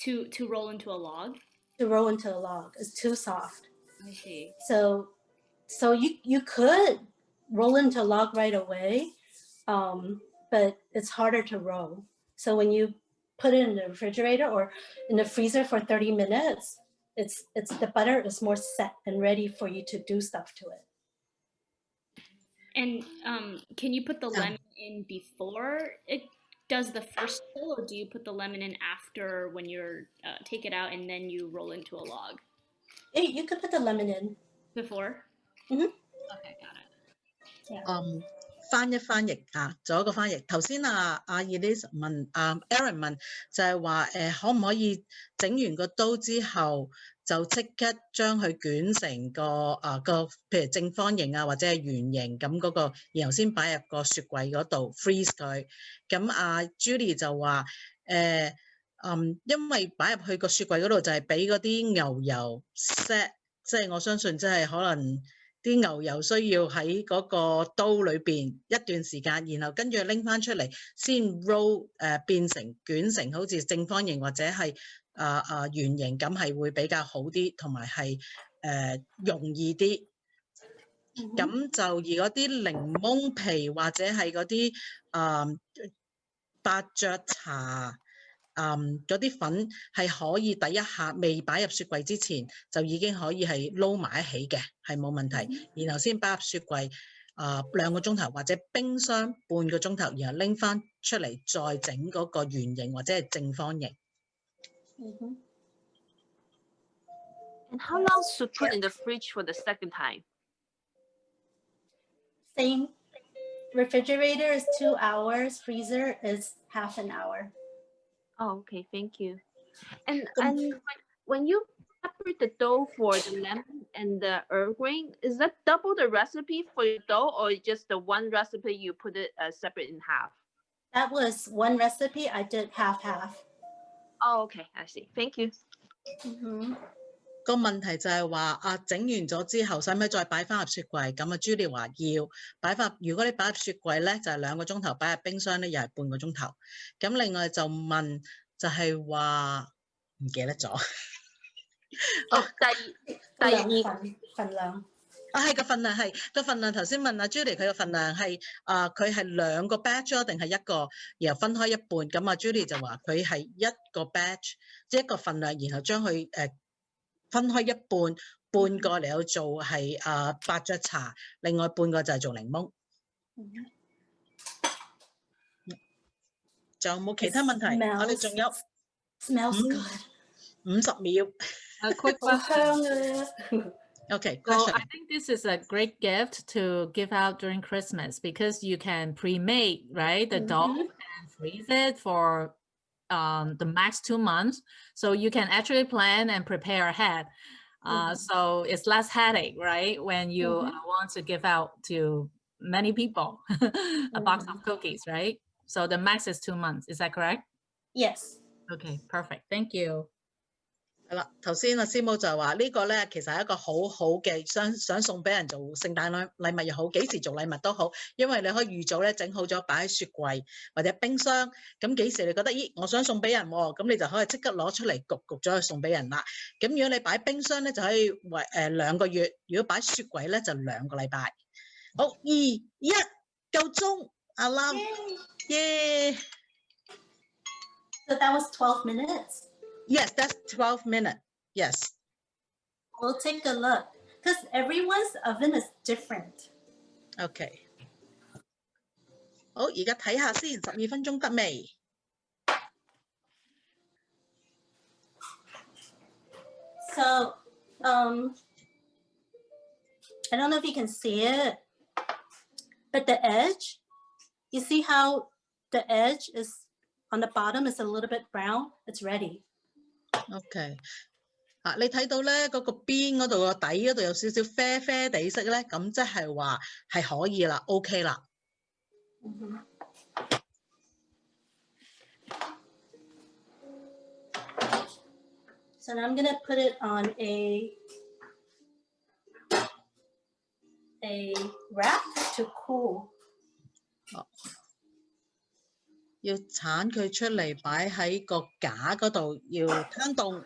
To roll into a log? To roll into a log. It's too soft. I see. So you could roll into a log right away, but it's harder to roll. So when you put it in the refrigerator or in the freezer for 30 minutes, it's the butter is more set and ready for you to do stuff to it. And can you put the lemon in before it does the first chill, or do you put the lemon in after when you're take it out and then you roll into a log? You could put the lemon in. Before? Mhm. Okay, got it. Yeah. 翻譯啊，做一個翻譯。頭先Elise 問Aaron 問就係話可唔可以整完個刀之後就即刻將佢捲成個譬如正方形啊或者係圓形咁嗰個，然後先擺入個雪櫃嗰度 freeze 佢。咁Julie 就話因為擺入去個雪櫃嗰度就係俾嗰啲牛油 set， 即係我相信即係可能。啲牛油需要喺嗰個刀裏邊一段時間，然後跟住拎翻出嚟，先 roll 變成捲成好似正方形或者係圓形，咁係會比較好啲，同埋係容易啲。咁就而嗰啲檸檬皮或者係嗰啲伯爵茶。嗰啲粉係可以第一下未擺入雪櫃之前就已經可以係撈埋一起嘅，係冇問題。然後先擺入雪櫃2個鐘頭或者冰箱半個鐘頭，然後拎翻出嚟再整嗰個圓形或者係正方形。And how long to put in the fridge for the second time? Same. Refrigerator is 2 hours. Freezer is half an hour. Oh, okay, thank you. And when you separate the dough for the lemon and the Earl Grey, is that double the recipe for your dough, or just the one recipe you put it separate in half? That was one recipe. I did half. Oh, okay, I see. Thank you. 個問題就係話整完咗之後，使唔使再擺翻入雪櫃？咁Julie 話要擺翻。如果你擺入雪櫃咧，就係2個鐘頭；擺入冰箱咧，又係半個鐘頭。咁另外就問就係話唔記得咗。第二份量。係個份量係個份量。頭先問Julie 佢個份量係佢係2個 batch 定係1個，然後分開一半。咁Julie 就話佢係1個 batch， 即係1個份量，然後將佢分開一半，半個嚟去做係伯爵茶，另外半個就係做檸檬。仲有冇其他問題？我哋仲有 Smells good. 50秒。A quick question. Okay, So question. I think this is a great gift to give out during Christmas because you can pre-make, right, the dough and freeze it for the max 2 months, so you can actually plan and prepare ahead. So it's less headache, right, when you want to give out to many people a box of cookies, right? So the max is 2 months. Is that correct? Yes. Okay, perfect. Thank you. 係啦，頭先師母就話呢個咧其實係一個好好嘅想送俾人做聖誕禮物又好，幾時做禮物都好，因為你可以預早咧整好咗擺喺雪櫃或者冰箱，咁幾時你覺得咦我想送俾人喎，咁你就可以即刻攞出嚟焗咗去送俾人啦。咁如果你擺冰箱咧就可以2個月，如果擺雪櫃咧就2個禮拜。好，2、1，夠鐘 ，alarm， 耶！ So that was 12 minutes. Yes, that's 12 minutes. Yes. We'll take a look because everyone's oven is different. OK， 好，而家睇下先，12分鐘得未？ So, I don't know if you can see it, but the edge, you see how the edge is on the bottom is a little bit brown? It's ready. OK， 你睇到咧嗰個邊嗰度個底嗰度有少少啡啡地色咧，咁即係話係可以啦 ，OK 啦。So now I'm gonna put it on a rack to cool. 要鏟佢出嚟擺喺個架嗰度，要攤凍。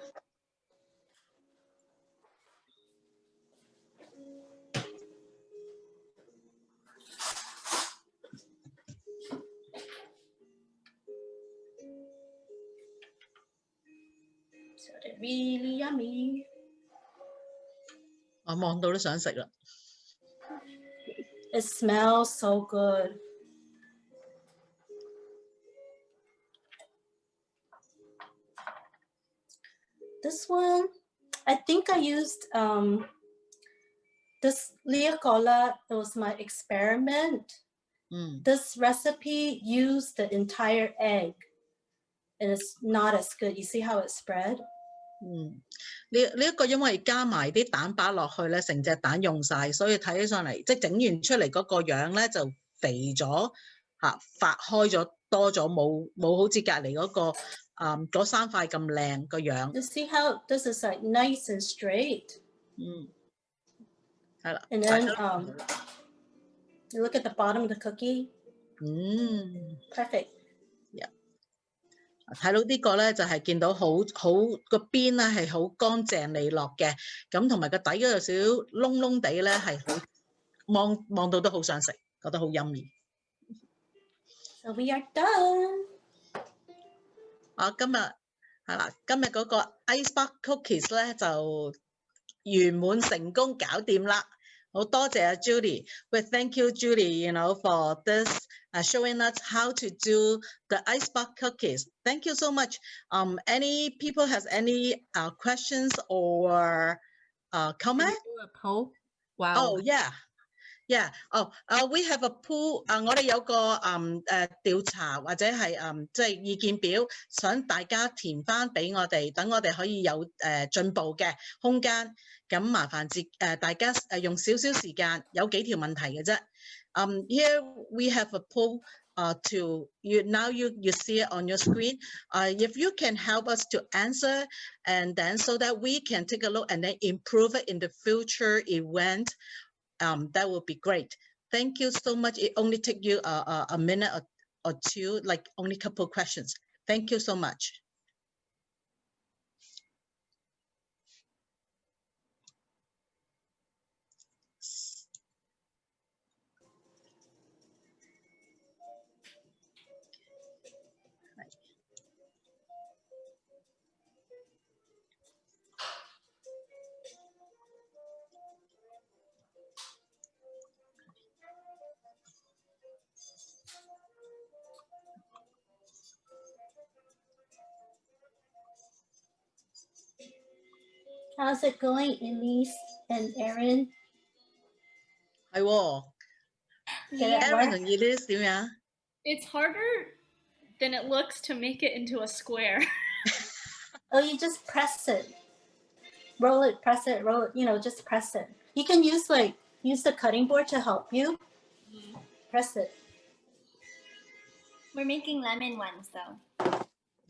So they're really yummy. 我望到都想食啦。It smells so good. This one, I think I used this liacola. It was my experiment. This recipe used the entire egg, and it's not as good. You see how it spread? 呢一個因為加埋啲蛋白落去咧，成隻蛋用晒，所以睇起上嚟，即係整完出嚟嗰個樣咧就肥咗嚇，發開咗多咗，冇好似隔離嗰個嗰3塊咁靚個樣。You see how this is like nice and straight? 係啦。And then you look at the bottom of the cookie. Perfect. 睇到呢個咧就係見到好個邊咧係好乾淨利落嘅，咁同埋個底嗰度有少少窿窿地咧係好望到都好想食，覺得好 yummy。So we are done. 今日係啦，今日嗰個 Icebox Cookies 咧就圓滿成功搞掂啦。好多謝Judy. Well, thank you, Judy, for this showing us how to do the icebox cookies. Thank you so much. Any people has any questions or comment? A poll? Wow. Oh, yeah. Yeah. We have a poll. 我哋有個調查或者係即係意見表，想大家填翻俾我哋，等我哋可以有進步嘅空間。咁麻煩大家用少少時間，有幾條問題嘅啫。Here we have a poll to you now. You see it on your screen. If you can help us to answer, and then so that we can take a look and then improve it in the future event. That would be great. Thank you so much. It only take you a minute or two, like only a couple of questions. Thank you so much. How's it going, Elise and Erin? 係喎。Erin 同 Elise 點樣？ It's harder than it looks to make it into a square. Oh, you just press it. Roll it, press it, roll it, just press it. You can use the cutting board to help you. Press it. We're making lemon ones though.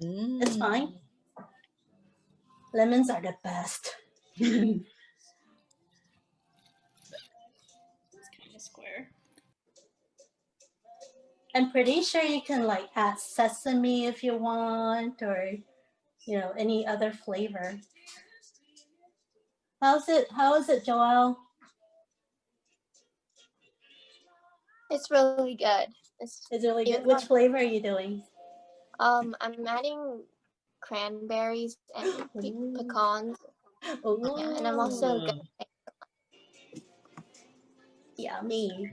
It's fine. Lemons are the best. It's kind of square. I'm pretty sure you can add sesame if you want, or any other flavor. How is it, Joelle? It's really good. It's really good. Which flavor are you doing? I'm adding cranberries and pecans. Ooh. Yeah, and I'm also gonna Yummy.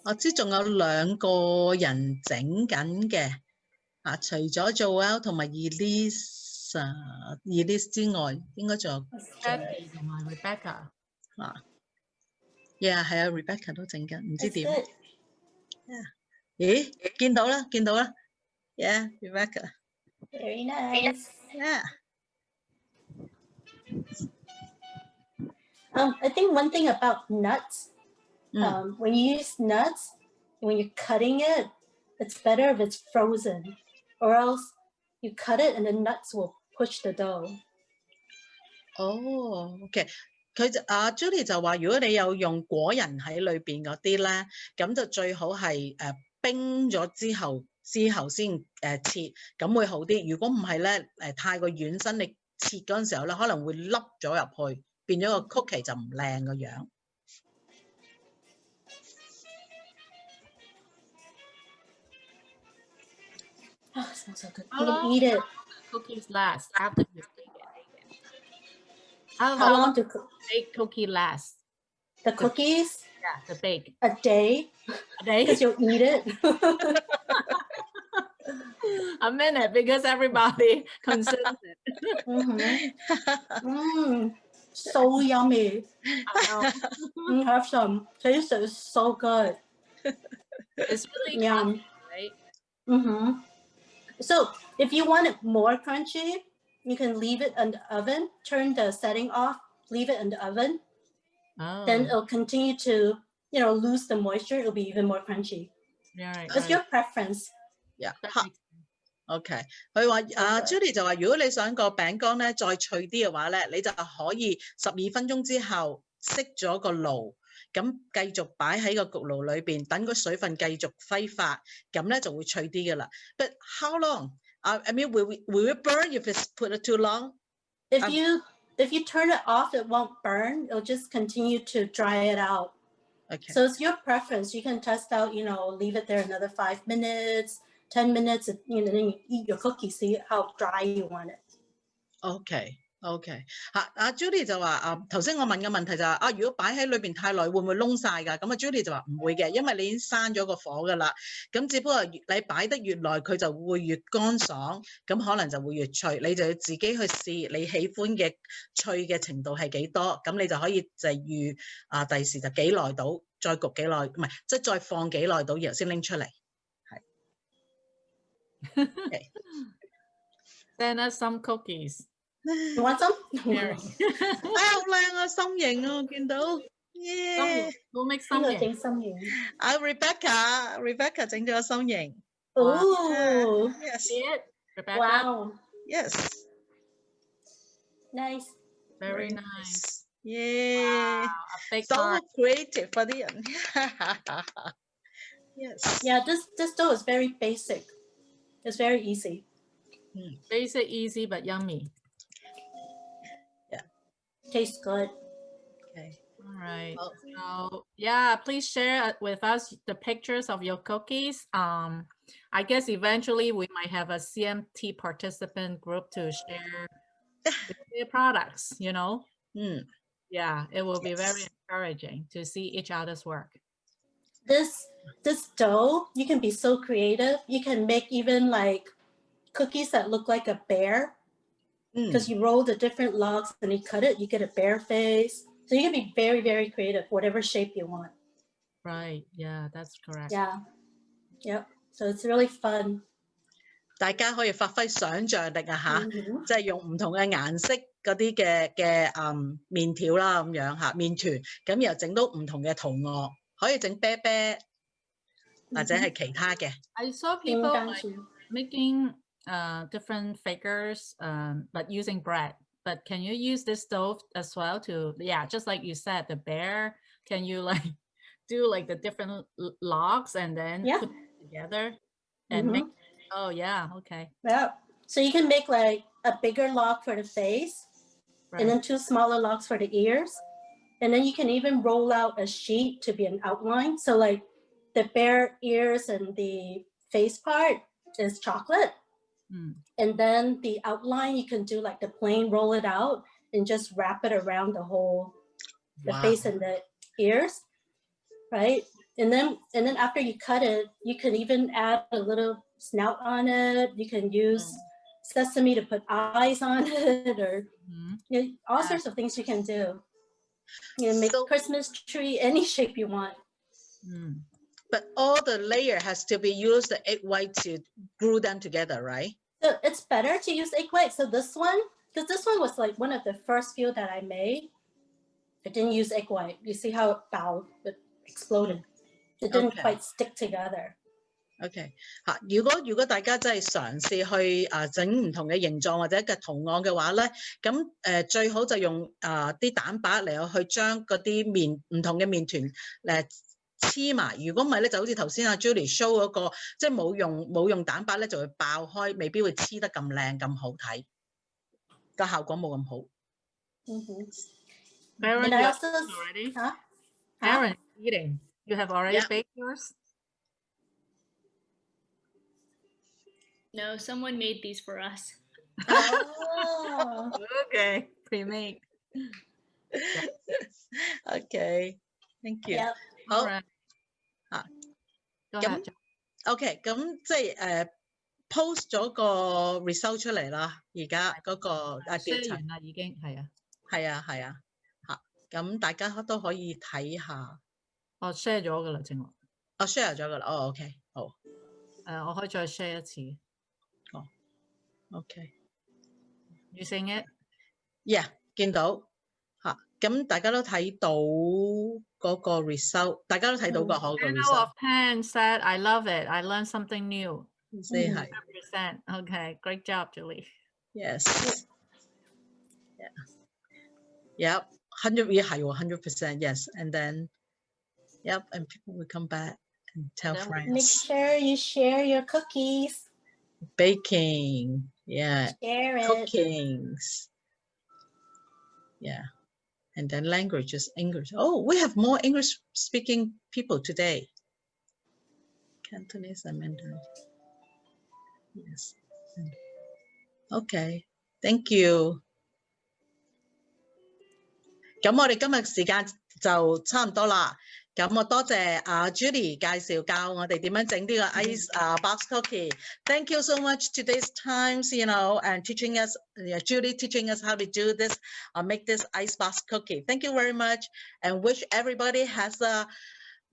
我知仲有2個人整緊嘅，除咗Joel同埋Elise 之外，應該仲有 Jackie 同埋 Rebecca。係啊 ，Rebecca 都整緊，唔知 That's 點。 good. 咦，見到啦，Yeah, Rebecca. Very nice. Yeah. I think one thing about nuts, when you use nuts, when you're cutting it, it's better if it's frozen, or else you cut it and the nuts will push the dough. OK， Julie 就話，如果你有用果仁喺裏邊嗰啲咧，咁就最好係冰咗之後先切，咁會好啲。如果唔係咧，太過軟身，你切嗰陣時候咧，可能會凹咗入去，變咗個曲奇就唔靚個樣。Oh, it smells so good. You can eat it. Cookies last after you bake it. How long do bake cookie last? the cookies? Yeah, the bake. A day, A day? because you'll eat it. A minute, because everybody consumes it. So yummy. I know. Have some. Taste it is so good. It's really Yum. crunchy, right? So if you want it more crunchy, you can leave it in the oven, turn the setting off, leave it in the oven. Oh, Then it'll continue to, lose the moisture. It'll be even more crunchy. yeah, right, It's your preference. Yeah. That makes sense. OK， 佢話Julie 就話，如果你想個餅乾咧再脆啲嘅話咧，你就可以12分鐘之後熄咗個爐，咁繼續擺喺個焗爐裏邊，等個水分繼續揮發，咁咧就會脆啲㗎啦。But how long? I mean, will it burn if it's put it too long? If you turn it off, it won't burn. It'll just continue to dry it out. OK， So it's your preference. You can test out, leave it there another 5 minutes, 10 minutes, then you eat your cookie, see how dry you want it. OK， Julie 就話頭先我問嘅問題就係如果擺喺裏邊太耐會唔會燶晒㗎？咁Julie 就話唔會嘅，因為你已經閂咗個火㗎啦。咁只不過你擺得越耐，佢就會越乾爽，咁可能就會越脆。你就要自己去試你喜歡嘅脆嘅程度係幾多，咁你就可以就預第時就幾耐到，再焗幾耐，唔係即係再放幾耐到，然後先拎出嚟。係。Send us some cookies. You want some? 好靚啊，心形啊，我見到。Yeah. We'll make some. Rebecca 整咗個心形。Oh. Yes. See it, Rebecca? Wow. Yes. Nice. Very nice. Yeah. Wow, a big So heart. creative 嗰啲人。Yes. Yeah, this dough is very basic. It's very easy. Basic, easy, but yummy. Yeah. Tastes good. Okay. All right. So yeah, please share with us the pictures of your cookies. I guess eventually we might have a CMT participant group to share their products, Yeah, it will be very encouraging to see each other's work. This dough, you can be so creative. You can make even like cookies that look like a bear, because you roll the different logs and you cut it, you get a bear face. So you can be very, very creative, whatever shape you want. Right. Yeah, that's correct. Yeah. Yep. So it's really fun. 大家可以發揮想像力啊即係用唔同嘅顏色嗰啲嘅麵條啦咁樣麵團，咁然後整到唔同嘅圖案，可以整啤啤或者係其他嘅。I saw people making different figures, but using bread. But can you use this stove as well to, just like you said, the bear? Can you do the different logs and then put them together and make? Oh yeah, okay. Yeah. So you can make like a bigger log for the face, and then 2 smaller logs for the ears, and then you can even roll out a sheet to be an outline. So like the bear ears and the face part is chocolate. And then the outline, you can do like the plain, roll it out and just wrap it around the whole, the face and the ears, right? And then after you cut it, you can even add a little snout on it. You can use sesame to put eyes on it, or all sorts of things you can do. You know, make a Christmas tree any shape you want. But all the layer has to be used the egg white to glue them together, right? So it's better to use egg white. So this one, because this one was like one of the first few that I made. I didn't use egg white. You see how it exploded. It didn't quite stick together. OK 嚇，如果大家真係嘗試去整唔同嘅形狀或者嘅圖案嘅話咧，咁最好就用啲蛋白嚟去將嗰啲唔同嘅麵團黐埋。如果唔係咧，就好似頭先阿 Julie show 嗰個，即係冇用蛋白咧，就會爆開，未必會黐得咁靚咁好睇，個效果冇咁好。Baron, And I you also, already? huh? Baron, eating. You have already baked yours? No, someone made these for us. Oh. Okay, pre-made. OK, thank you. Yep. 好 Right. 嚇， Go 咁 ahead. OK， 咁即係post 咗個 result 出嚟啦。而家嗰個調查完啦，已經係啊。係啊係啊嚇，咁大家都可以睇下。我 share 咗噶啦，正話。我 share 咗噶啦。哦 OK， 好。我可以再 share 一次。哦 OK。You sing it? Yeah， 見到嚇，咁大家都睇到嗰個 result， 大家都睇到個好個 10 result。of 10 said, I love it. I learned something new. 即係 100%. Okay, great job, Julie. Yes. Yeah. Yep. 100% yes. And then yep, and people will come back and tell friends. Make sure you share your cookies. Baking. Yeah. Share it. Cookings. Yeah. And then languages, English. Oh, we have more English speaking people today. Cantonese and Mandarin. Yes. Okay. Thank you. 咁我哋今日時間就差唔多啦。咁我多謝Julie 介紹教我哋點樣整呢個 ice box cookie. Thank you so much today's times, you know, and teaching us, Julie teaching us how to do this, make this ice box cookie. Thank you very much, and wish everybody has a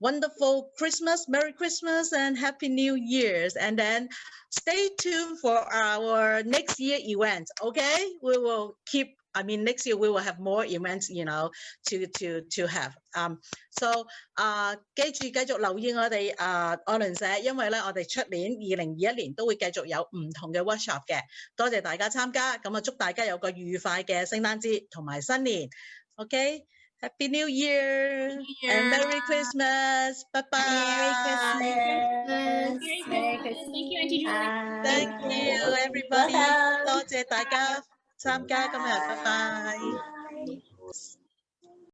wonderful Christmas, Merry Christmas, and Happy New Year's. And then stay tuned for our next year event. Okay, we will keep. I mean, next year we will have more events, you know, to have. So 記住繼續留意我哋愛鄰社，因為咧我哋出年2021年都會繼續有唔同嘅 workshop 嘅。多謝大家參加，咁啊祝大家有個愉快嘅聖誕節同埋新年。Okay, Happy New Year and Merry Christmas. Bye bye. Merry Christmas. Merry Christmas. Thank you, Auntie Julie. Thank you, everybody. 多謝大家參加今日，拜拜。